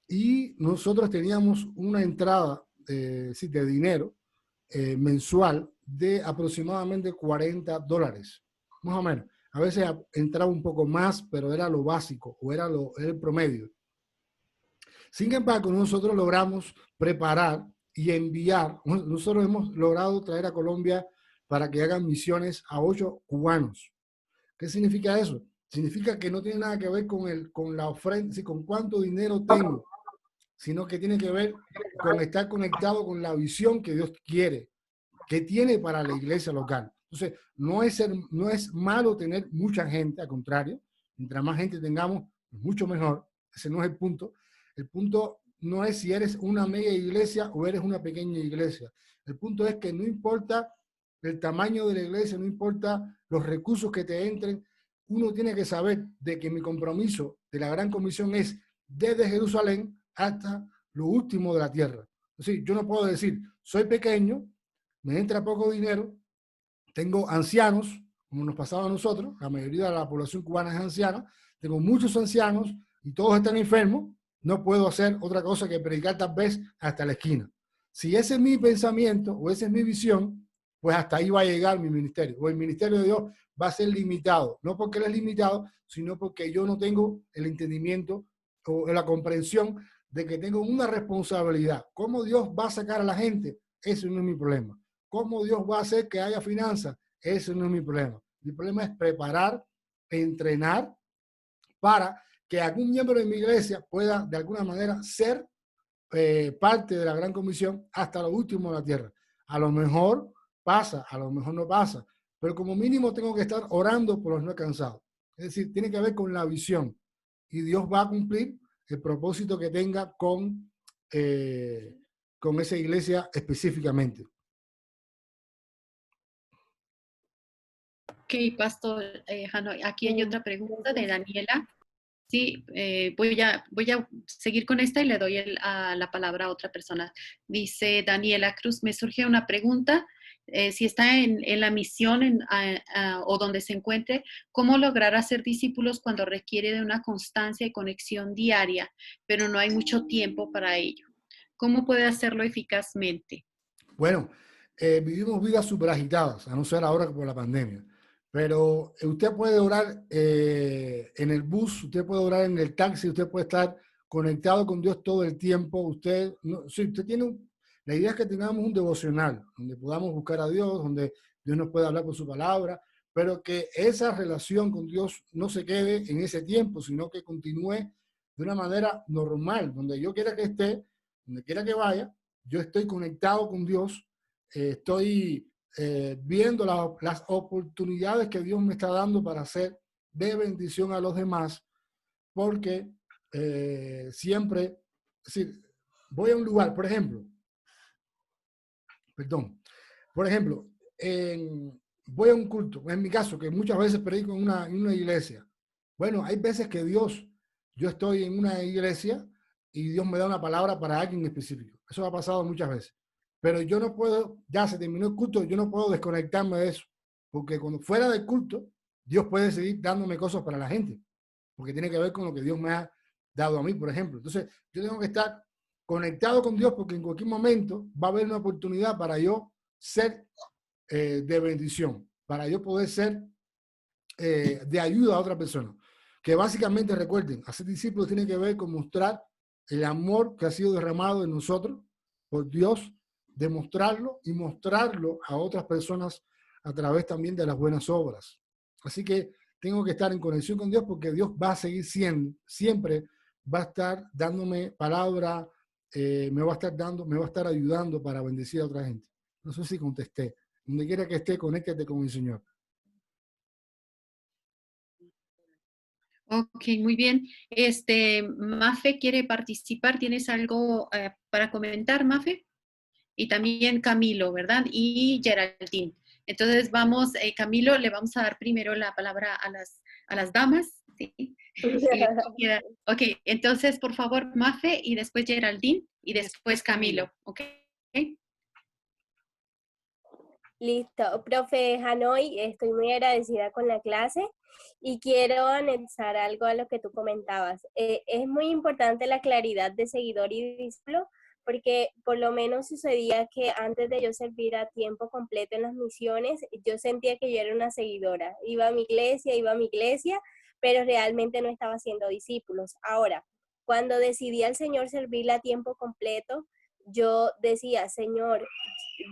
y nosotros teníamos una entrada de dinero mensual de aproximadamente $40, más o menos. A veces entraba un poco más, pero era lo básico o era el promedio. Sin embargo, nosotros logramos preparar y enviar, nosotros hemos logrado traer a Colombia para que hagan misiones a 8 cubanos. ¿Qué significa eso? Significa que no tiene nada que ver con la ofrenda, con cuánto dinero tengo, sino que tiene que ver con estar conectado con la visión que Dios quiere, que tiene para la iglesia local. Entonces, no es malo tener mucha gente, al contrario, mientras más gente tengamos, mucho mejor. Ese no es el punto. El punto no es si eres una media iglesia o eres una pequeña iglesia. El punto es que no importa el tamaño de la iglesia, no importa los recursos que te entren, uno tiene que saber de que mi compromiso de la Gran Comisión es desde Jerusalén hasta lo último de la tierra. Es decir, yo no puedo decir, soy pequeño, me entra poco dinero, tengo ancianos, como nos pasaba a nosotros, la mayoría de la población cubana es anciana, tengo muchos ancianos y todos están enfermos, no puedo hacer otra cosa que predicar tal vez hasta la esquina. Si ese es mi pensamiento o esa es mi visión, pues hasta ahí va a llegar mi ministerio. O el ministerio de Dios va a ser limitado, no porque él es limitado, sino porque yo no tengo el entendimiento o la comprensión de que tengo una responsabilidad. ¿Cómo Dios va a sacar a la gente? Ese no es mi problema. ¿Cómo Dios va a hacer que haya finanzas? Ese no es mi problema. Mi problema es preparar, entrenar para que algún miembro de mi iglesia pueda de alguna manera ser parte de la Gran Comisión hasta lo último de la tierra. A lo mejor pasa, a lo mejor no pasa, pero como mínimo tengo que estar orando por los no cansados. Es decir, tiene que ver con la visión y Dios va a cumplir el propósito que tenga con esa iglesia específicamente. Ok, Pastor Hanoi, aquí hay otra pregunta de Daniela. Sí, voy a seguir con esta y le doy la palabra a otra persona. Dice Daniela Cruz, me surge una pregunta. Si está en la misión o donde se encuentre, ¿cómo lograr hacer discípulos cuando requiere de una constancia y conexión diaria, pero no hay mucho tiempo para ello? ¿Cómo puede hacerlo eficazmente? Bueno, vivimos vidas súper agitadas, a no ser ahora por la pandemia. Pero usted puede orar en el bus, usted puede orar en el taxi, usted puede estar conectado con Dios todo el tiempo. Usted, no, si usted tiene, la idea es que tengamos un devocional, donde podamos buscar a Dios, donde Dios nos pueda hablar por su palabra, pero que esa relación con Dios no se quede en ese tiempo, sino que continúe de una manera normal, donde yo quiera que esté, donde quiera que vaya, yo estoy conectado con Dios, estoy viendo las oportunidades que Dios me está dando para hacer de bendición a los demás, porque siempre, es decir, voy a un lugar, por ejemplo, voy a un culto, en mi caso, que muchas veces predico en una iglesia. Bueno, hay veces que yo estoy en una iglesia y Dios me da una palabra para alguien específico. Eso ha pasado muchas veces. Pero yo no puedo, ya se terminó el culto, yo no puedo desconectarme de eso. Porque cuando fuera del culto, Dios puede seguir dándome cosas para la gente. Porque tiene que ver con lo que Dios me ha dado a mí, por ejemplo. Entonces, yo tengo que estar conectado con Dios porque en cualquier momento va a haber una oportunidad para yo ser de bendición, para yo poder ser de ayuda a otra persona. Que básicamente, recuerden, hacer discípulos tiene que ver con mostrar el amor que ha sido derramado en nosotros por Dios, demostrarlo y mostrarlo a otras personas a través también de las buenas obras. Así que tengo que estar en conexión con Dios porque Dios va a seguir siendo, siempre va a estar dándome palabra, me va a estar ayudando para bendecir a otra gente. No sé si contesté. Donde quiera que esté, conéctate con el Señor. Ok, muy bien. Mafe quiere participar. ¿Tienes algo para comentar, Mafe? Y también Camilo, ¿verdad? Y Geraldine. Entonces vamos, Camilo, le vamos a dar primero la palabra a las damas. ¿Sí? Ok, entonces por favor, Mafe y después Geraldine y después Camilo. Ok. Listo, profe Hanoi, estoy muy agradecida con la clase y quiero anexar algo a lo que tú comentabas. Es muy importante la claridad de seguidor y discípulo, porque por lo menos sucedía que antes de yo servir a tiempo completo en las misiones, yo sentía que yo era una seguidora. Iba a mi iglesia, pero realmente no estaba haciendo discípulos. Ahora, cuando decidí al Señor servirle a tiempo completo, yo decía, Señor,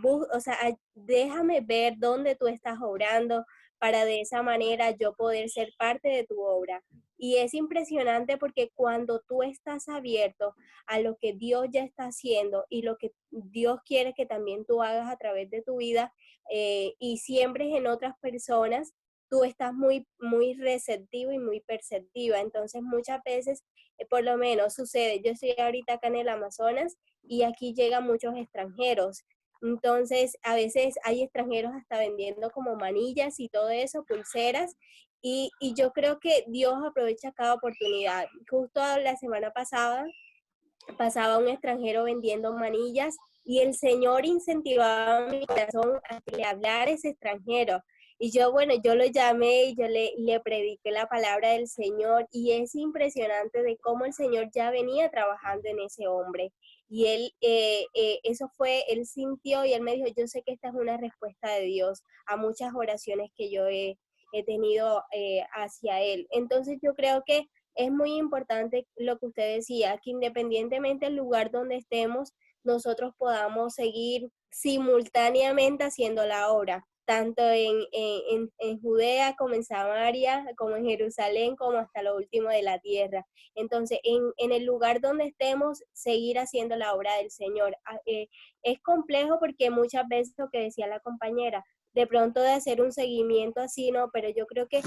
o sea, déjame ver dónde tú estás obrando para de esa manera yo poder ser parte de tu obra. Y es impresionante porque cuando tú estás abierto a lo que Dios ya está haciendo y lo que Dios quiere que también tú hagas a través de tu vida y siembres en otras personas, tú estás muy, muy receptivo y muy perceptiva. Entonces muchas veces, por lo menos sucede, yo estoy ahorita acá en el Amazonas y aquí llegan muchos extranjeros Entonces, a veces hay extranjeros hasta vendiendo como manillas y todo eso, pulseras, y yo creo que Dios aprovecha cada oportunidad. Justo la semana pasada pasaba un extranjero vendiendo manillas y el Señor incentivaba mi corazón a que le hablara a ese extranjero. Y yo, bueno, yo lo llamé y yo le prediqué la palabra del Señor y es impresionante de cómo el Señor ya venía trabajando en ese hombre. Y él, eso fue, él sintió y él me dijo, yo sé que esta es una respuesta de Dios a muchas oraciones que yo he tenido hacia él. Entonces yo creo que es muy importante lo que usted decía, que independientemente del lugar donde estemos, nosotros podamos seguir simultáneamente haciendo la obra, tanto en Judea como en Samaria, como en Jerusalén, como hasta lo último de la tierra. Entonces, en el lugar donde estemos, seguir haciendo la obra del Señor. Es complejo porque muchas veces lo que decía la compañera, de pronto de hacer un seguimiento así, ¿no? Pero yo creo que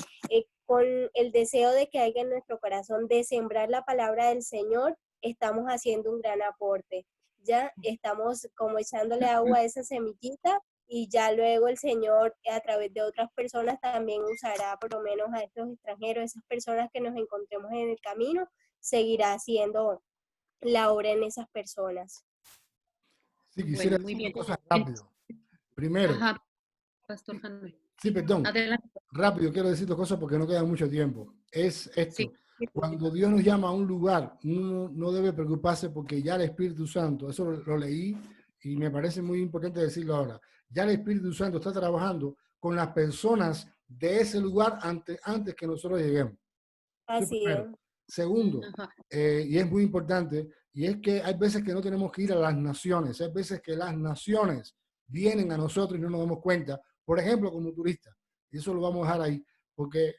con el deseo de que haya en nuestro corazón de sembrar la palabra del Señor, estamos haciendo un gran aporte. Ya estamos como echándole agua a esa semillita y ya luego el Señor a través de otras personas también usará por lo menos a estos extranjeros, esas personas que nos encontremos en el camino, seguirá haciendo la obra en esas personas. Sí, quisiera Bueno, muy decir bien. dos cosas rápido. Primero, Ajá, Pastor Hanoi. sí, perdón, Adelante. rápido quiero decir dos cosas porque no queda mucho tiempo. Es esto, Sí. cuando Dios nos llama a un lugar, uno no debe preocuparse porque ya el Espíritu Santo, eso lo leí y me parece muy importante decirlo ahora, ya el Espíritu Santo está trabajando con las personas de ese lugar antes que nosotros lleguemos. Eso es Así es. primero. Segundo, Ajá. y es muy importante, y es que hay veces que no tenemos que ir a las naciones, hay veces que las naciones vienen a nosotros y no nos damos cuenta, por ejemplo, como turistas. Y eso lo vamos a dejar ahí, porque,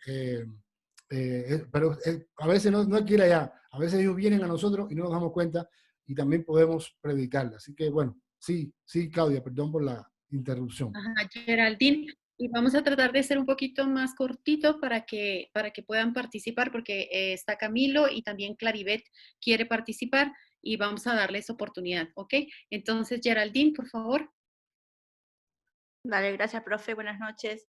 pero a veces no hay que ir allá, a veces ellos vienen a nosotros y no nos damos cuenta y también podemos predicarle. Así que, bueno, sí, Claudia, perdón por la interrupción. Ajá, Geraldine, y vamos a tratar de ser un poquito más cortito para que puedan participar, porque está Camilo y también Claribet quiere participar y vamos a darles oportunidad, ¿ok? Entonces, Geraldine, por favor. Vale, gracias, profe. Buenas noches.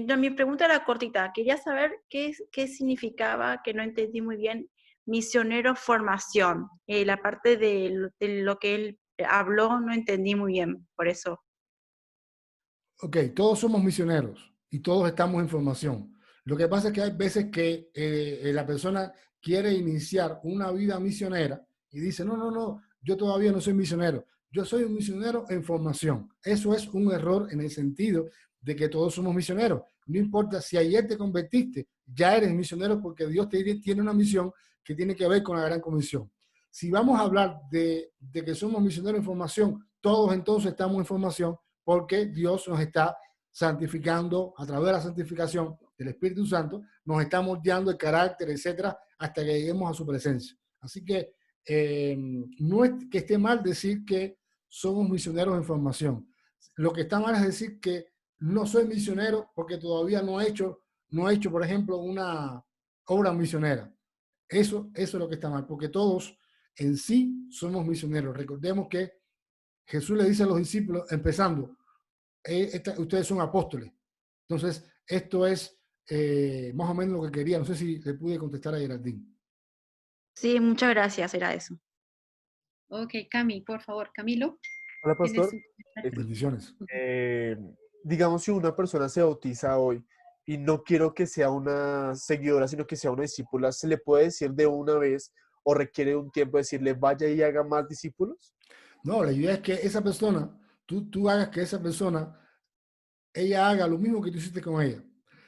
No, mi pregunta era cortita. Quería saber qué significaba, que no entendí muy bien, misionero formación. La parte de lo que él habló no entendí muy bien, por eso. Ok, todos somos misioneros y todos estamos en formación. Lo que pasa es que hay veces que la persona quiere iniciar una vida misionera y dice, no, yo todavía no soy misionero. Yo soy un misionero en formación. Eso es un error en el sentido de que todos somos misioneros. No importa si ayer te convertiste, ya eres misionero porque Dios tiene una misión que tiene que ver con la gran comisión. Si vamos a hablar de que somos misioneros en formación, todos entonces estamos en formación porque Dios nos está santificando a través de la santificación del Espíritu Santo, nos está moldeando el carácter, etcétera, hasta que lleguemos a su presencia. Así que no es que esté mal decir que somos misioneros en formación. Lo que está mal es decir que no soy misionero porque todavía no he hecho, por ejemplo, una obra misionera. Eso es lo que está mal, porque todos en sí somos misioneros. Recordemos que Jesús le dice a los discípulos, empezando, ustedes son apóstoles. Entonces, esto es más o menos lo que quería. No sé si le pude contestar a Geraldine. Sí, muchas gracias, era eso. Ok, Cami, por favor. Camilo. Hola, pastor. Bendiciones. Digamos, si una persona se bautiza hoy y no quiero que sea una seguidora, sino que sea una discípula, ¿se le puede decir de una vez o requiere un tiempo decirle vaya y haga más discípulos? No, la idea es que esa persona, tú hagas que esa persona, ella haga lo mismo que tú hiciste con ella.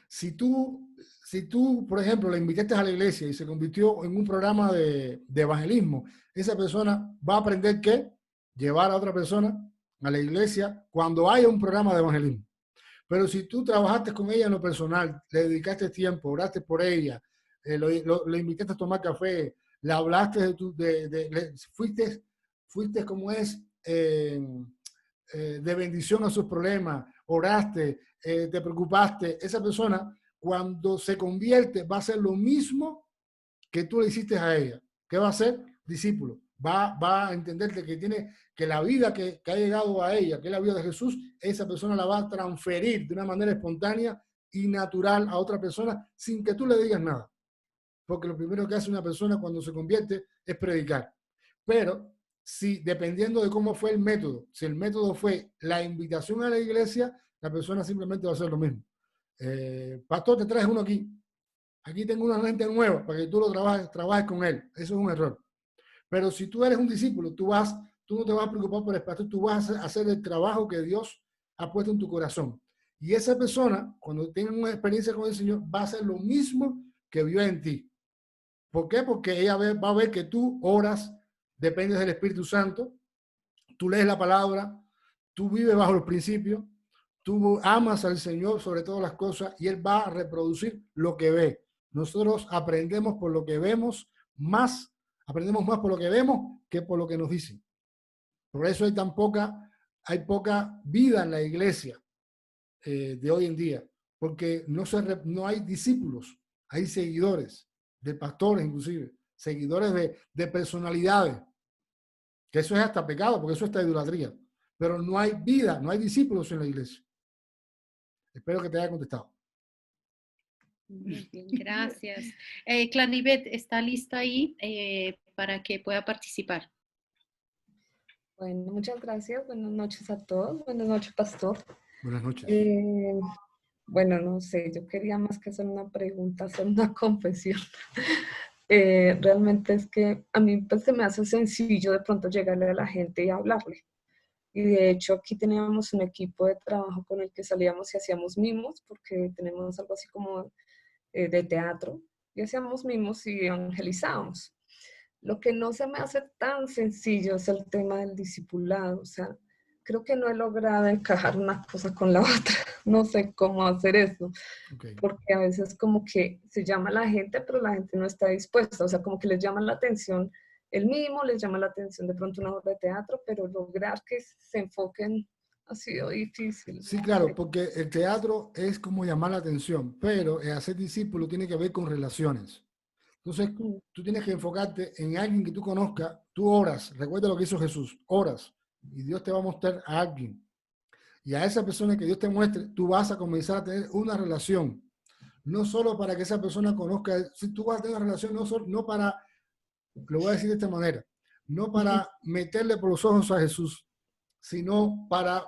Si tú, por ejemplo, la invitaste a la iglesia y se convirtió en un programa de evangelismo, esa persona va a aprender que llevar a otra persona a la iglesia cuando haya un programa de evangelismo. Pero si tú trabajaste con ella en lo personal, le dedicaste tiempo, oraste por ella, lo invitaste a tomar café, le hablaste fuiste como es de bendición a sus problemas, oraste, te preocupaste, esa persona cuando se convierte va a hacer lo mismo que tú le hiciste a ella. ¿Qué va a hacer? Discípulo. va a entender que la vida que ha llegado a ella, que es la vida de Jesús, esa persona la va a transferir de una manera espontánea y natural a otra persona sin que tú le digas nada. Porque lo primero que hace una persona cuando se convierte es predicar. Pero si, dependiendo de cómo fue el método, si el método fue la invitación a la iglesia, la persona simplemente va a hacer lo mismo. Pastor, te traes uno aquí. Aquí tengo una gente nueva para que tú lo trabajes con él. Eso es un error. Pero si tú eres un discípulo, tú no te vas a preocupar por el pastor, tú vas a hacer el trabajo que Dios ha puesto en tu corazón. Y esa persona, cuando tenga una experiencia con el Señor, va a hacer lo mismo que vio en ti. ¿Por qué? Porque ella va a ver que tú oras, dependes del Espíritu Santo, tú lees la palabra, tú vives bajo los principios, tú amas al Señor sobre todas las cosas y Él va a reproducir lo que ve. Nosotros aprendemos por lo que vemos aprendemos más por lo que vemos que por lo que nos dicen. Por eso hay poca vida en la iglesia de hoy en día, porque no hay discípulos, hay seguidores de pastores inclusive, seguidores de personalidades, que eso es hasta pecado, porque eso es hasta idolatría, pero no hay vida, no hay discípulos en la iglesia. Espero que te haya contestado. Muy bien, gracias. Clarivet, ¿está lista ahí para que pueda participar? Bueno, muchas gracias. Buenas noches a todos. Buenas noches, pastor. Buenas noches. Bueno, no sé, yo quería más que hacer una pregunta, hacer una confesión. Realmente es que a mí pues, se me hace sencillo de pronto llegarle a la gente y hablarle. Y de hecho aquí teníamos un equipo de trabajo con el que salíamos y hacíamos mimos, porque tenemos algo así como de teatro, y hacíamos mimos y evangelizábamos. Lo que no se me hace tan sencillo es el tema del discipulado, o sea, creo que no he logrado encajar una cosa con la otra, no sé cómo hacer eso, Okay. porque a veces como que se llama a la gente, pero la gente no está dispuesta, o sea, como que les llama la atención el mimo, les llama la atención de pronto una obra de teatro, pero lograr que se enfoquen ha sido difícil. Sí, No claro, sé. porque el teatro es como llamar la atención, pero el hacer discípulo tiene que ver con relaciones. Entonces, tú tienes que enfocarte en alguien que tú conozcas, tú oras, recuerda lo que hizo Jesús, oras, y Dios te va a mostrar a alguien. Y a esa persona que Dios te muestre, tú vas a comenzar a tener una relación. No solo para que esa persona conozca, si tú vas a tener una relación, no para, lo voy a decir de esta manera, no para meterle por los ojos a Jesús, sino para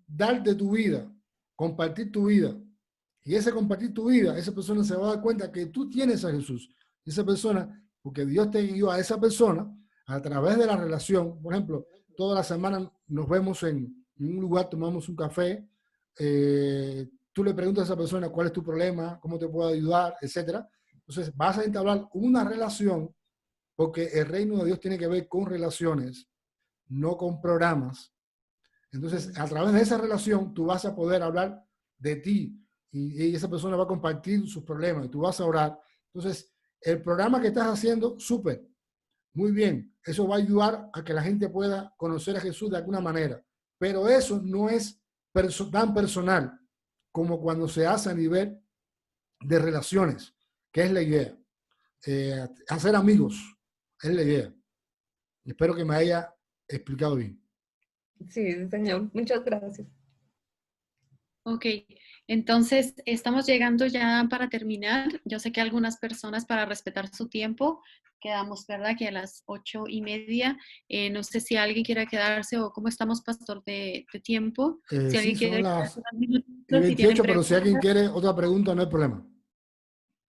darte tu vida, compartir tu vida. Y ese compartir tu vida, esa persona se va a dar cuenta que tú tienes a Jesús. Esa persona, porque Dios te guió a esa persona a través de la relación. Por ejemplo, toda la semana nos vemos en un lugar, tomamos un café, tú le preguntas a esa persona cuál es tu problema, cómo te puedo ayudar, etcétera. Entonces vas a entablar una relación, porque el reino de Dios tiene que ver con relaciones, no con programas. Entonces, a través de esa relación, tú vas a poder hablar de ti y esa persona va a compartir sus problemas y tú vas a orar. Entonces, el programa que estás haciendo, súper, muy bien. Eso va a ayudar a que la gente pueda conocer a Jesús de alguna manera. Pero eso no es tan personal como cuando se hace a nivel de relaciones, que es la idea. Hacer amigos es la idea. Espero que me haya explicado bien. Sí, señor. Muchas gracias. Ok, entonces estamos llegando ya para terminar. Yo sé que algunas personas, para respetar su tiempo, quedamos, ¿verdad? Que a las 8:30. No sé si alguien quiere quedarse o cómo estamos, pastor, de tiempo. Si Sí, alguien son quiere las quedarse unos minutitos, si tienen 28, pero si alguien preguntas. quiere otra pregunta, no hay problema.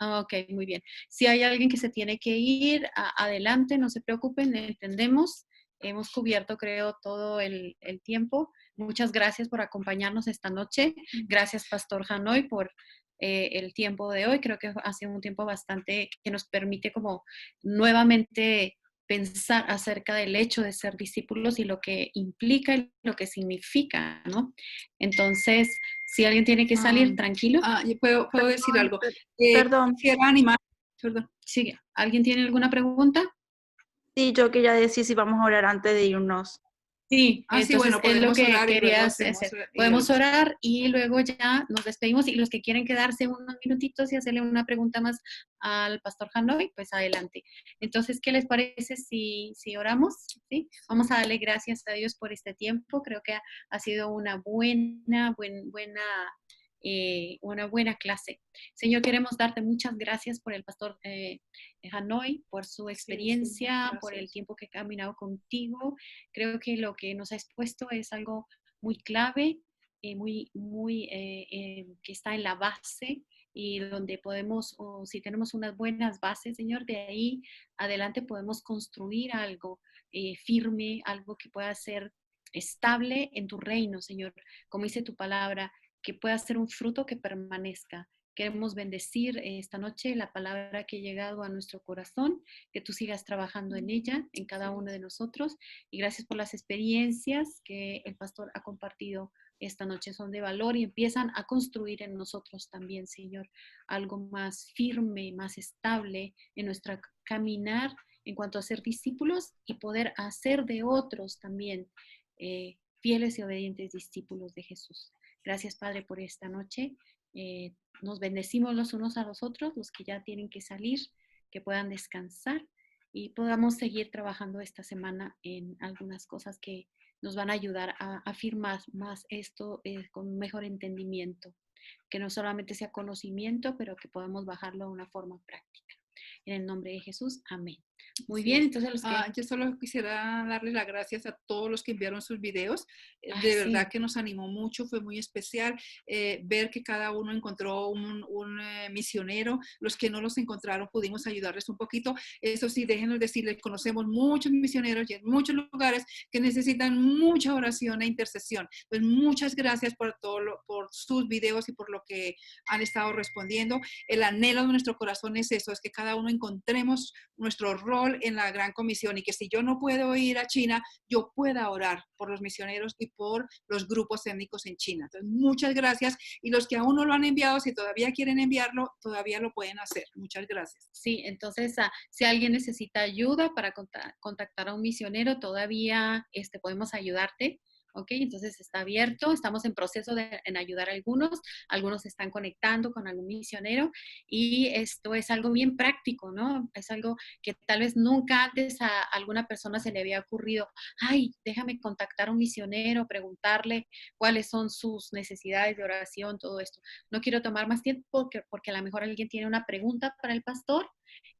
Ok, muy bien. Si hay alguien que se tiene que ir, adelante, no se preocupen, entendemos. Hemos cubierto, creo, todo el tiempo. Muchas gracias por acompañarnos esta noche. Gracias, Pastor Hanoi, por el tiempo de hoy. Creo que ha sido un tiempo bastante que nos permite como nuevamente pensar acerca del hecho de ser discípulos y lo que implica y lo que significa, ¿no? Entonces, si alguien tiene que salir, tranquilo. Yo puedo decir algo. Perdón. Quisiera animar. Perdón. Sí, ¿alguien tiene alguna pregunta? Sí, yo quería decir si vamos a orar antes de irnos. Sí, Sí, entonces bueno, es lo podemos que orar y luego querías hacemos hacer. Podemos orar y luego ya nos despedimos y los que quieren quedarse unos minutitos y hacerle una pregunta más al pastor Hanoi, pues adelante. Entonces, ¿qué les parece si oramos? ¿Sí? Vamos a darle gracias a Dios por este tiempo. Creo que ha sido una una buena clase. Señor, queremos darte muchas gracias por el pastor Hanoi, por su experiencia, por el tiempo que he caminado contigo. Creo que lo que nos ha expuesto es algo muy clave, que está en la base y donde podemos, o si tenemos unas buenas bases, Señor, de ahí adelante podemos construir algo firme, algo que pueda ser estable en tu reino, Señor. Como dice tu palabra, que pueda ser un fruto que permanezca. Queremos bendecir esta noche la palabra que ha llegado a nuestro corazón, que tú sigas trabajando en ella, en cada uno de nosotros. Y gracias por las experiencias que el pastor ha compartido esta noche. Son de valor y empiezan a construir en nosotros también, Señor, algo más firme, más estable en nuestra caminar en cuanto a ser discípulos y poder hacer de otros también fieles y obedientes discípulos de Jesús. Gracias, Padre, por esta noche. Nos bendecimos los unos a los otros, los que ya tienen que salir, que puedan descansar y podamos seguir trabajando esta semana en algunas cosas que nos van a ayudar a afirmar más esto con un mejor entendimiento, que no solamente sea conocimiento, pero que podamos bajarlo a una forma práctica. En el nombre de Jesús, amén. Muy bien, entonces los que... yo solo quisiera darles las gracias a todos los que enviaron sus videos. Ay, De verdad sí. que nos animó mucho, fue muy especial ver que cada uno encontró un misionero. Los que no los encontraron pudimos ayudarles un poquito. Eso sí, déjenos decirles, conocemos muchos misioneros y en muchos lugares que necesitan mucha oración e intercesión. Pues muchas gracias por por sus videos y por lo que han estado respondiendo. El anhelo de nuestro corazón es eso, es que cada uno encontremos nuestro rol en la gran comisión y que si yo no puedo ir a China, yo pueda orar por los misioneros y por los grupos étnicos en China. Entonces, muchas gracias y los que aún no lo han enviado, si todavía quieren enviarlo, todavía lo pueden hacer. Muchas gracias. Sí, entonces si alguien necesita ayuda para contactar a un misionero, todavía podemos ayudarte. ¿Ok? Entonces está abierto, estamos en proceso en ayudar a algunos se están conectando con algún misionero y esto es algo bien práctico, ¿no? Es algo que tal vez nunca antes a alguna persona se le había ocurrido, ay, déjame contactar a un misionero, preguntarle cuáles son sus necesidades de oración, todo esto. No quiero tomar más tiempo porque a lo mejor alguien tiene una pregunta para el pastor,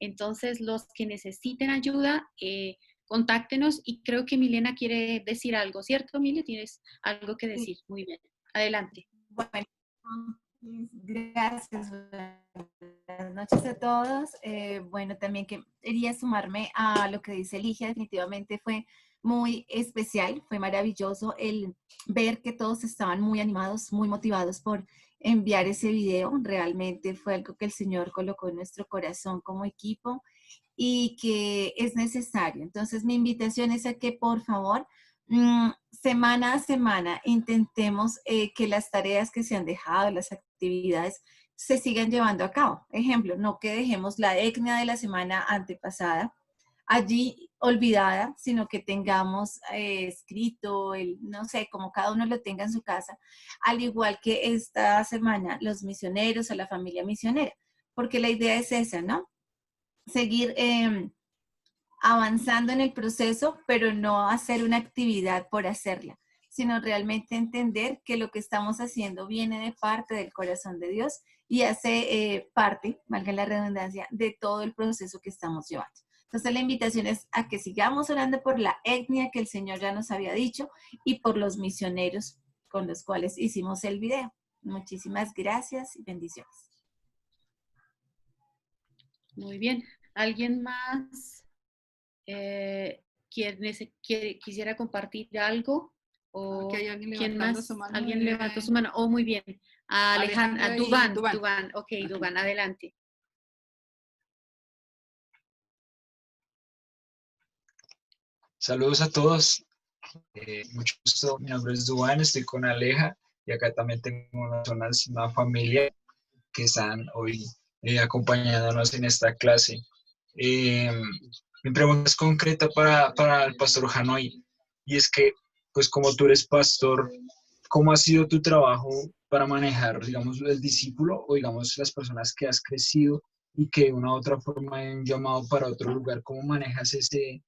entonces los que necesiten ayuda, contáctenos y creo que Milena quiere decir algo, ¿cierto, Mile? ¿Tienes algo que decir? Muy bien, adelante. Bueno, gracias. Buenas noches a todos. Bueno, también quería sumarme a lo que dice Ligia, definitivamente fue muy especial, fue maravilloso el ver que todos estaban muy animados, muy motivados por enviar ese video. Realmente fue algo que el Señor colocó en nuestro corazón como equipo y que es necesario. Entonces, mi invitación es a que, por favor, semana a semana intentemos que las tareas que se han dejado, las actividades, se sigan llevando a cabo. Ejemplo, no que dejemos la etnia de la semana antepasada allí olvidada, sino que tengamos escrito, no sé, como cada uno lo tenga en su casa, al igual que esta semana los misioneros o la familia misionera, porque la idea es esa, ¿no? Seguir avanzando en el proceso, pero no hacer una actividad por hacerla, sino realmente entender que lo que estamos haciendo viene de parte del corazón de Dios y hace parte, valga la redundancia, de todo el proceso que estamos llevando. Entonces la invitación es a que sigamos orando por la etnia que el Señor ya nos había dicho y por los misioneros con los cuales hicimos el video. Muchísimas gracias y bendiciones. Muy bien. ¿Alguien más quisiera compartir algo? ¿O Aquí hay alguien quién levantando más? su mano. ¿Alguien levantó su mano? Oh, muy bien. Alejandra, Dubán. Ok, Dubán, adelante. Saludos a todos. Mucho gusto. Mi nombre es Dubán, estoy con Aleja y acá también tengo una familia que están hoy acompañándonos en esta clase. Mi pregunta es concreta para el pastor Hanoi y es que pues como tú eres pastor, ¿cómo ha sido tu trabajo para manejar, digamos, el discípulo o, digamos, las personas que has crecido y que de una u otra forma han llamado para otro lugar? ¿Cómo manejas ese,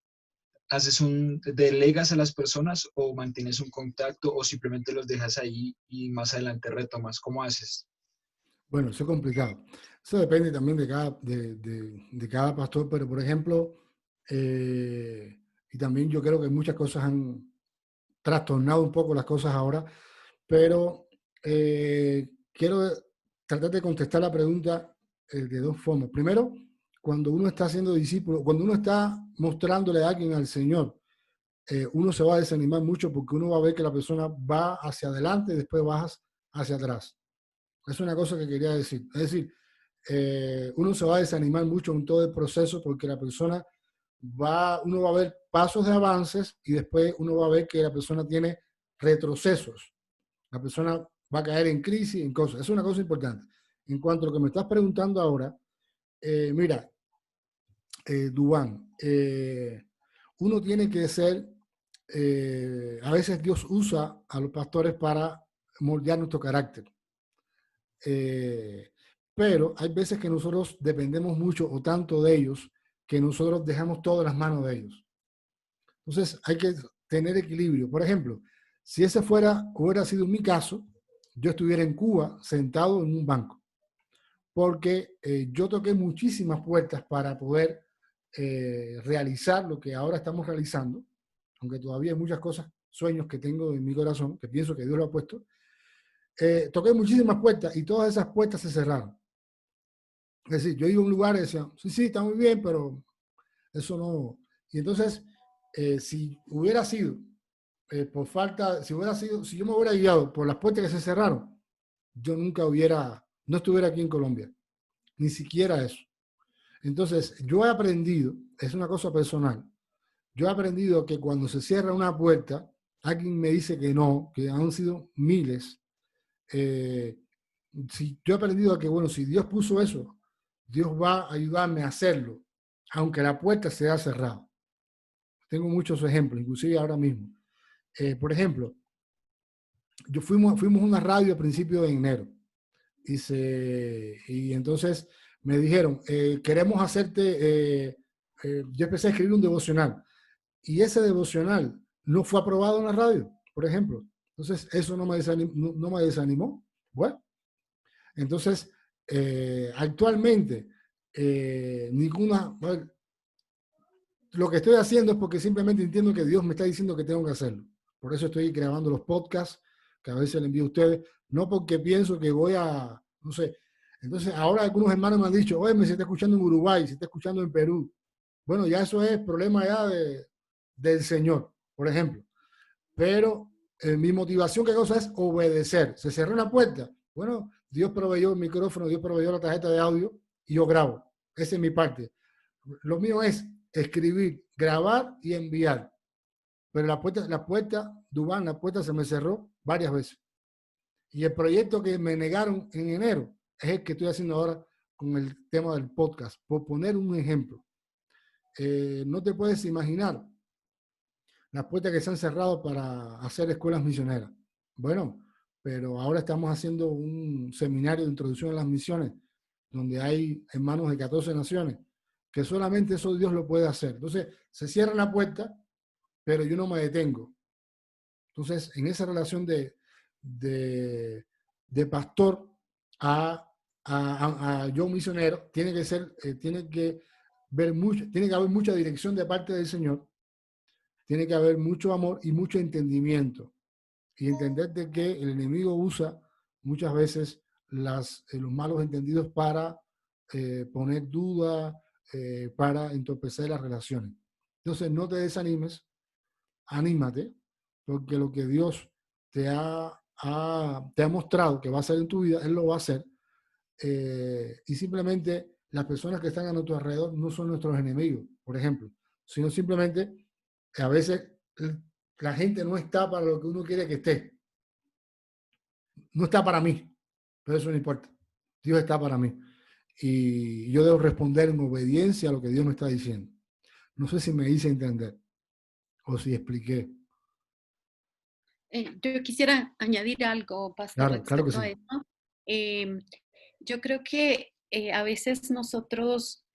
delegas a las personas o mantienes un contacto o simplemente los dejas ahí y más adelante retomas? ¿Cómo haces? Bueno, eso es complicado. Eso depende también de cada pastor, pero por ejemplo, y también yo creo que muchas cosas han trastornado un poco las cosas ahora, pero quiero tratar de contestar la pregunta de dos formas. Primero, cuando uno está haciendo discípulo, cuando uno está mostrándole a alguien al Señor, uno se va a desanimar mucho porque uno va a ver que la persona va hacia adelante y después vas hacia atrás. Es una cosa que quería decir. Es decir, uno se va a desanimar mucho en todo el proceso porque la persona uno va a ver pasos de avances y después uno va a ver que la persona tiene retrocesos. La persona va a caer en crisis, en cosas. Es una cosa importante. En cuanto a lo que me estás preguntando ahora, mira, Duván, uno tiene que ser, a veces Dios usa a los pastores para moldear nuestro carácter. Pero hay veces que nosotros dependemos mucho o tanto de ellos que nosotros dejamos todo en las manos de ellos. Entonces hay que tener equilibrio. Por ejemplo, si ese hubiera sido mi caso, yo estuviera en Cuba sentado en un banco, porque yo toqué muchísimas puertas para poder realizar lo que ahora estamos realizando, aunque todavía hay muchas cosas, sueños que tengo en mi corazón, que pienso que Dios lo ha puesto. Toqué muchísimas puertas y todas esas puertas se cerraron. Es decir, yo iba a un lugar y decía, sí, está muy bien, pero eso no. Y entonces, si hubiera sido por falta, si yo me hubiera guiado por las puertas que se cerraron, yo no estuviera aquí en Colombia, ni siquiera eso. Entonces, yo he aprendido, es una cosa personal, yo he aprendido que cuando se cierra una puerta, alguien me dice que no, que han sido miles. Yo he aprendido que, bueno, si Dios puso eso, Dios va a ayudarme a hacerlo, aunque la puerta se haya cerrado. Tengo muchos ejemplos, inclusive ahora mismo. Por ejemplo, fuimos a una radio a principios de enero y entonces me dijeron, queremos hacerte, yo empecé a escribir un devocional y ese devocional no fue aprobado en la radio, por ejemplo. Entonces eso no me desanimó. Bueno, entonces actualmente bueno, lo que estoy haciendo es porque simplemente entiendo que Dios me está diciendo que tengo que hacerlo. Por eso estoy grabando los podcasts que a veces le envío a ustedes, no porque pienso que no sé. Entonces, ahora algunos hermanos me han dicho, oye, me se está escuchando en Uruguay, se está escuchando en Perú. Bueno, ya eso es problema ya del Señor, por ejemplo. Pero mi motivación, ¿qué cosa es? Obedecer. Se cerró una puerta. Bueno, Dios proveyó el micrófono, Dios proveyó la tarjeta de audio y yo grabo. Esa es mi parte. Lo mío es escribir, grabar y enviar. Pero la puerta, Duván, la puerta se me cerró varias veces. Y el proyecto que me negaron en enero es el que estoy haciendo ahora con el tema del podcast, por poner un ejemplo. No te puedes imaginar las puertas que se han cerrado para hacer escuelas misioneras. Bueno, pero ahora estamos haciendo un seminario de introducción a las misiones, donde hay hermanos de 14 naciones, que solamente eso Dios lo puede hacer. Entonces, se cierra la puerta, pero yo no me detengo. Entonces, en esa relación de pastor a yo misionero, tiene que haber mucha dirección de parte del Señor, tiene que haber mucho amor y mucho entendimiento. Y entender de que el enemigo usa muchas veces los malos entendidos para poner duda, para entorpecer las relaciones. Entonces, no te desanimes, anímate, porque lo que Dios te ha mostrado que va a hacer en tu vida, Él lo va a hacer. Y simplemente las personas que están a nuestro alrededor no son nuestros enemigos, por ejemplo, sino simplemente a veces la gente no está para lo que uno quiere que esté. No está para mí, pero eso no importa. Dios está para mí. Y yo debo responder en obediencia a lo que Dios me está diciendo. No sé si me hice entender o si expliqué. Yo quisiera añadir algo, Pastor, Claro, claro que respecto a sí. eso. Yo creo que a veces nosotros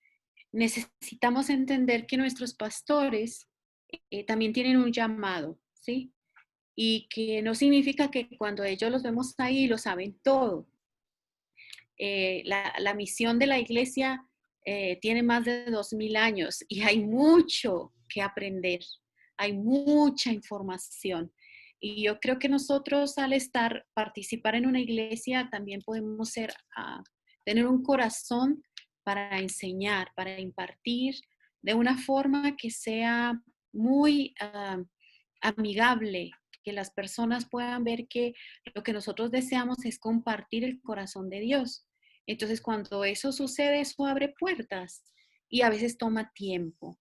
necesitamos entender que nuestros pastores también tienen un llamado, ¿sí? Y que no significa que cuando ellos los vemos ahí lo saben todo. La misión de la iglesia tiene más de 2000 años y hay mucho que aprender, hay mucha información. Y yo creo que nosotros al participar en una iglesia también podemos tener un corazón para enseñar, para impartir de una forma que sea muy amigable, que las personas puedan ver que lo que nosotros deseamos es compartir el corazón de Dios. Entonces, cuando eso sucede, eso abre puertas y a veces toma tiempo.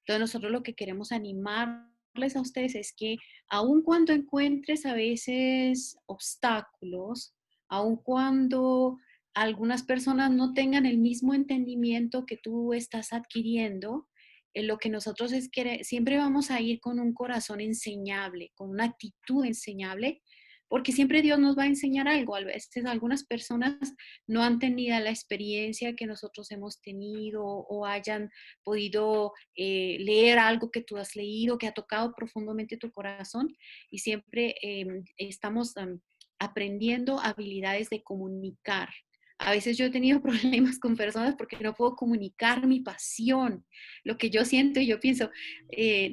Entonces, nosotros lo que queremos animarles a ustedes es que aun cuando encuentres a veces obstáculos, aun cuando algunas personas no tengan el mismo entendimiento que tú estás adquiriendo, lo que nosotros es que siempre vamos a ir con un corazón enseñable, con una actitud enseñable, porque siempre Dios nos va a enseñar algo. A veces algunas personas no han tenido la experiencia que nosotros hemos tenido o hayan podido leer algo que tú has leído, que ha tocado profundamente tu corazón y siempre estamos aprendiendo habilidades de comunicar. A veces yo he tenido problemas con personas porque no puedo comunicar mi pasión, lo que yo siento y yo pienso,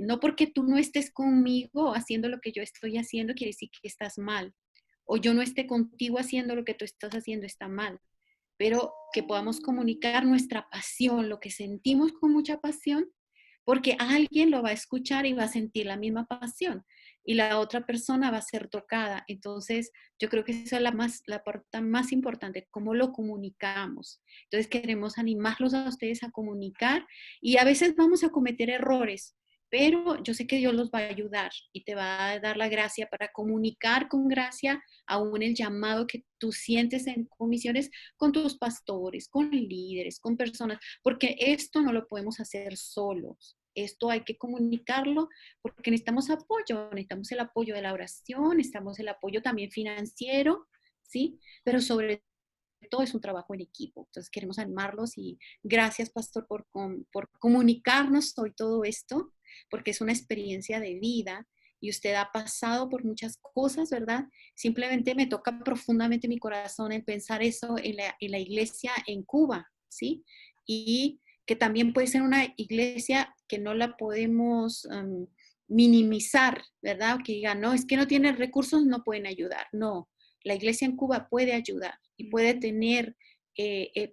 no porque tú no estés conmigo haciendo lo que yo estoy haciendo quiere decir que estás mal, o yo no esté contigo haciendo lo que tú estás haciendo está mal, pero que podamos comunicar nuestra pasión, lo que sentimos con mucha pasión, porque alguien lo va a escuchar y va a sentir la misma pasión y la otra persona va a ser tocada. Entonces, yo creo que esa es la parte más importante, cómo lo comunicamos. Entonces, queremos animarlos a ustedes a comunicar y a veces vamos a cometer errores, pero yo sé que Dios los va a ayudar y te va a dar la gracia para comunicar con gracia aún el llamado que tú sientes en comisiones con tus pastores, con líderes, con personas, porque esto no lo podemos hacer solos. Esto hay que comunicarlo porque necesitamos apoyo, necesitamos el apoyo de la oración, necesitamos el apoyo también financiero, ¿sí? Pero sobre todo es un trabajo en equipo. Entonces queremos animarlos y gracias, Pastor, por comunicarnos hoy todo esto, porque es una experiencia de vida y usted ha pasado por muchas cosas, ¿verdad? Simplemente me toca profundamente mi corazón el pensar eso en la iglesia en Cuba, ¿sí? Y que también puede ser una iglesia que no la podemos minimizar, ¿verdad? Que digan, no, es que no tienen recursos, no pueden ayudar. No, la iglesia en Cuba puede ayudar y puede tener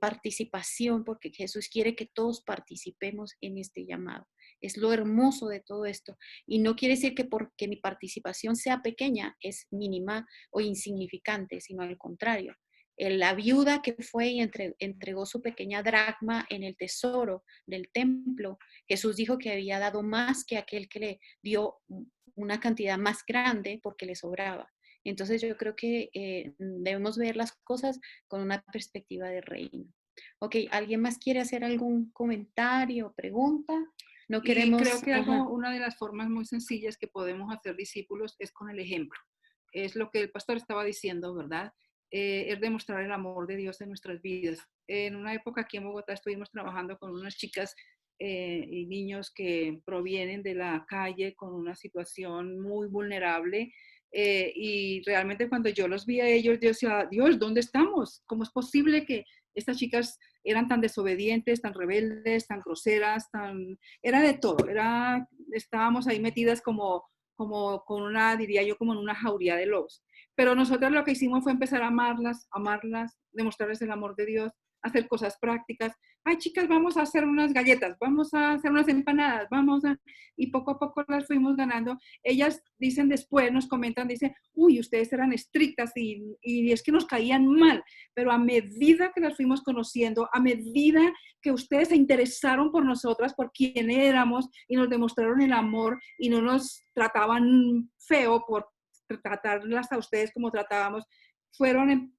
participación porque Jesús quiere que todos participemos en este llamado. Es lo hermoso de todo esto. Y no quiere decir que porque mi participación sea pequeña es mínima o insignificante, sino al contrario. La viuda que fue y entregó su pequeña dracma en el tesoro del templo, Jesús dijo que había dado más que aquel que le dio una cantidad más grande porque le sobraba. Entonces yo creo que debemos ver las cosas con una perspectiva de reino. Ok, ¿alguien más quiere hacer algún comentario o pregunta? No queremos... Y creo que una de las formas muy sencillas que podemos hacer discípulos es con el ejemplo. Es lo que el pastor estaba diciendo, ¿verdad? Es demostrar el amor de Dios en nuestras vidas. En una época aquí en Bogotá estuvimos trabajando con unas chicas y niños que provienen de la calle con una situación muy vulnerable. Y realmente cuando yo los vi a ellos, yo decía, Dios, ¿dónde estamos? ¿Cómo es posible que estas chicas eran tan desobedientes, tan rebeldes, tan groseras, era de todo? Estábamos ahí metidas como con una, diría yo, como en una jauría de lobos. Pero nosotros lo que hicimos fue empezar a amarlas, demostrarles el amor de Dios, hacer cosas prácticas. Ay, chicas, vamos a hacer unas galletas, vamos a hacer unas empanadas, y poco a poco las fuimos ganando. Ellas dicen después, nos comentan, dicen, uy, ustedes eran estrictas y es que nos caían mal, pero a medida que las fuimos conociendo, a medida que ustedes se interesaron por nosotras, por quién éramos y nos demostraron el amor y no nos trataban feo por tratarlas a ustedes como tratábamos, fueron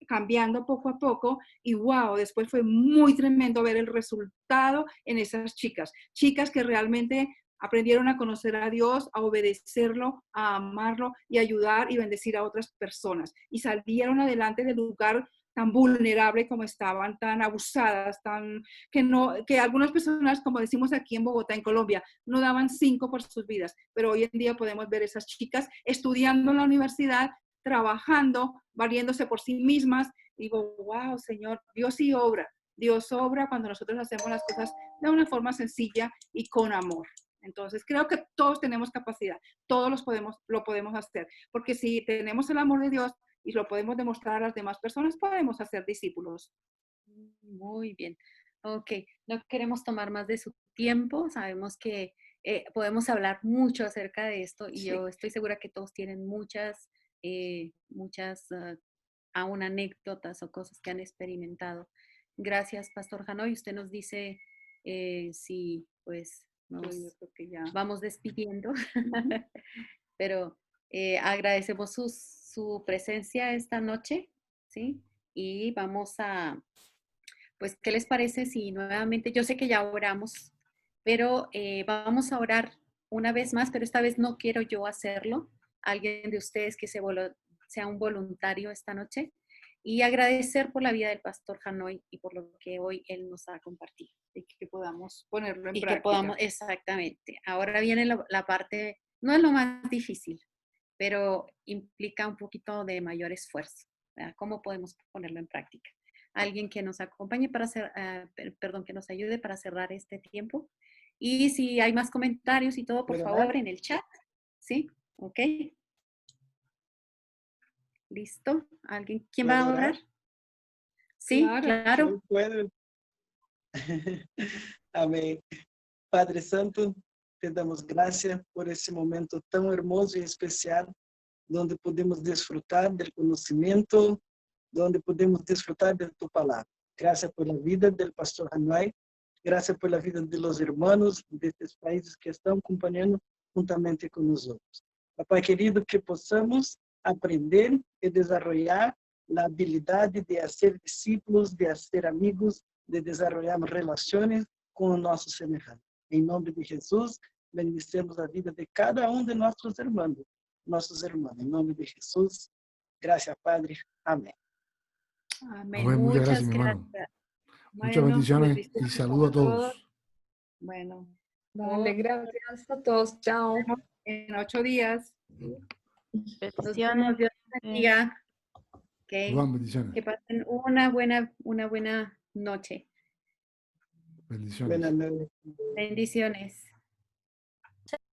cambiando poco a poco y wow, después fue muy tremendo ver el resultado en esas chicas que realmente aprendieron a conocer a Dios, a obedecerlo, a amarlo y ayudar y bendecir a otras personas. Y salieron adelante del lugar tan vulnerable como estaban, tan abusadas, que algunas personas, como decimos aquí en Bogotá, en Colombia, no daban 5 por sus vidas, pero hoy en día podemos ver esas chicas estudiando en la universidad, trabajando, valiéndose por sí mismas. Digo, wow, Señor, Dios obra cuando nosotros hacemos las cosas de una forma sencilla y con amor. Entonces, creo que todos tenemos capacidad, todos lo podemos hacer, porque si tenemos el amor de Dios, y lo podemos demostrar a las demás personas, podemos hacer discípulos. Muy bien. Ok, no queremos tomar más de su tiempo. Sabemos que podemos hablar mucho acerca de esto y Sí. yo estoy segura que todos tienen muchas aún anécdotas o cosas que han experimentado. Gracias, Pastor Hanoi. Usted nos dice si pues nos Yo creo que ya. vamos despidiendo, pero agradecemos su presencia esta noche, ¿sí? Y vamos a, pues, ¿qué les parece si nuevamente, yo sé que ya oramos, pero vamos a orar una vez más, pero esta vez no quiero yo hacerlo. Alguien de ustedes que sea un voluntario esta noche y agradecer por la vida del Pastor Hanoi y por lo que hoy él nos ha compartido. Y que podamos ponerlo en Y práctica. que podamos, exactamente. Ahora viene la parte, no es lo más difícil, pero implica un poquito de mayor esfuerzo, ¿verdad? ¿Cómo podemos ponerlo en práctica? Alguien que nos acompañe para hacer, que nos ayude para cerrar este tiempo. Y si hay más comentarios y todo, por ¿Puedo favor, orar? en el chat. ¿Sí? ¿Ok? ¿Listo? ¿Alguien? ¿Quién va ¿Puedo a orar? orar? Sí, claro. Yo puedo. Amén. Padre Santo, te damos gracias por esse momento tão hermoso e especial, donde podemos desfrutar del conocimiento, donde podemos desfrutar de tu palabra. Gracias por la vida del pastor Hanoi, gracias por la vida de los hermanos de estos países que están acompañando juntamente con nosotros. Papá querido, que possamos aprender y desarrollar la habilidad de hacer discípulos, de hacer amigos, de desarrollar relaciones con nuestros semejantes. Em nome de Jesus, bendecemos a vida de cada de nossos irmãos. Em nome de Jesus, graças, Padre. Amém. Amén. Amén, muchas gracias, Muchas mi hermano. gracias. Muchas Bueno, bendiciones y bendiciones saludos a todos. Bueno, Dale, gracias a todos. Chao. en 8 días. Nos Bendiciones. vemos, Dios los bendiga. Iván, bendiciones. Que pasen una buena noche. Bendiciones. Buenas noches. Bendiciones.